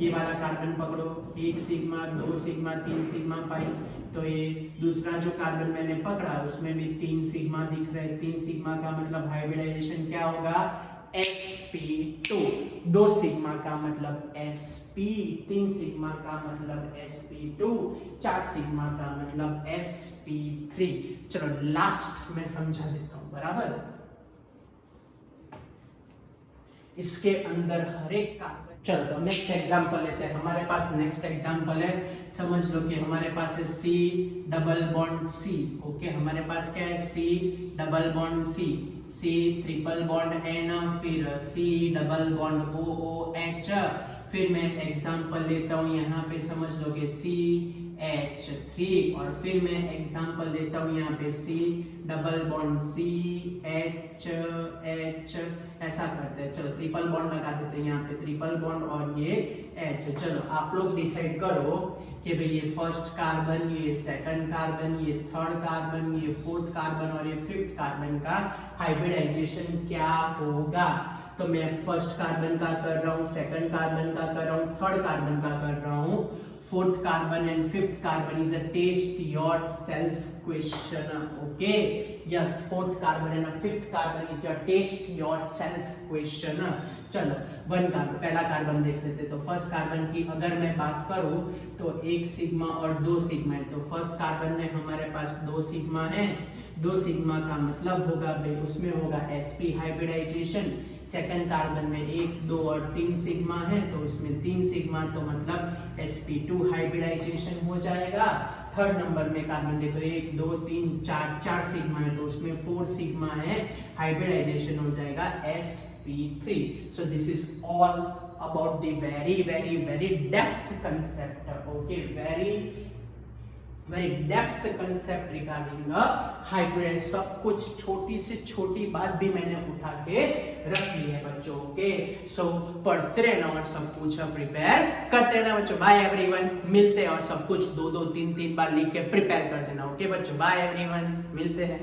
ये वाला कार्बन पकड़ो, 1 सिग्मा 2 सिग्मा 3 सिग्मा पाई, तो ये दूसरा जो कार्बन मैंने पकड़ा उसमें भी 3 सिग्मा दिख रहे हैं। 3 सिग्मा का मतलब हाइब्रिडाइजेशन क्या होगा, sp2। 2 सिग्मा का मतलब sp, 3 सिग्मा का मतलब sp2, 4 सिग्मा का मतलब sp3। चलो लास्ट में समझा देता हूं, बराबर। इसके अंदर हर एक कार्बन, चलो तो नेक्स्ट एग्जांपल लेते हैं। हमारे पास नेक्स्ट एग्जांपल है, समझ लो कि हमारे पास है C double bond C। Okay, हमारे पास क्या है, C double bond C triple bond N, फिर C डबल बॉन्ड OH। फिर मैं एग्जांपल लेता हूँ, यहाँ पे समझ लो कि CH3, और फिर मैं एग्जांपल लेता हूँ यहाँ पे C डबल बॉन्ड CH, ऐसा करते हैं। चलो ट्रिपल बॉन्ड लगा देते हैं यहाँ पे, ट्रिपल बॉन्ड और ये H। चलो आप लोग डिसाइड करो कि भाई ये फर्स्ट कार्बन, ये सेकंड कार्बन, ये थर्ड कार्बन, ये फोर्थ कार्बन और ये फिफ्थ कार्बन का हाइब्रिडाइजेशन क्या होगा। तो मैं फर्स्ट कार्बन का कर रहा हूँ, सेकंड कार्बन का कर रहा हूँ, थर्ड कार्बन का कर रहा हूँ। Fourth carbon and fifth carbon is a test yourself question. Okay, yes, fourth carbon and fifth carbon is your test yourself question. चलो वन कार्बन, पहला कार्बन देख लेते। तो फर्स्ट कार्बन की अगर मैं बात करूं तो 1 सिग्मा और 2 सिग्मा है। तो फर्स्ट कार्बन में हमारे पास 2 सिग्मा है। 2 सिग्मा का मतलब होगा भाई उसमें होगा sp हाइब्रिडाइजेशन। सेकंड कार्बन में 1 2 और 3 सिग्मा है, तो उसमें 3 सिग्मा, तो मतलब sp2 हाइब्रिडाइजेशन हो जाएगा। थर्ड नंबर में कार्बन देखो 1 2 3 4 सिग्मा है, तो उसमें 4 सिग्मा है, हाइब्रिडाइजेशन हो जाएगा sp3। So this is all about the very depth concept, okay, very depth concept regarding hybrid. सब कुछ छोटी से छोटी बात भी मैंने उठा के रख ली है बच्चों, ओके। सो पढ़ते रहना और सब कुछ प्रिपेयर करते रहना बच्चों। बाय एवरीवन, मिलते हैं और सब कुछ 2 2 3 3 बार लिख के प्रिपेयर कर देना, ओके बच्चों। बाय एवरीवन, मिलते हैं।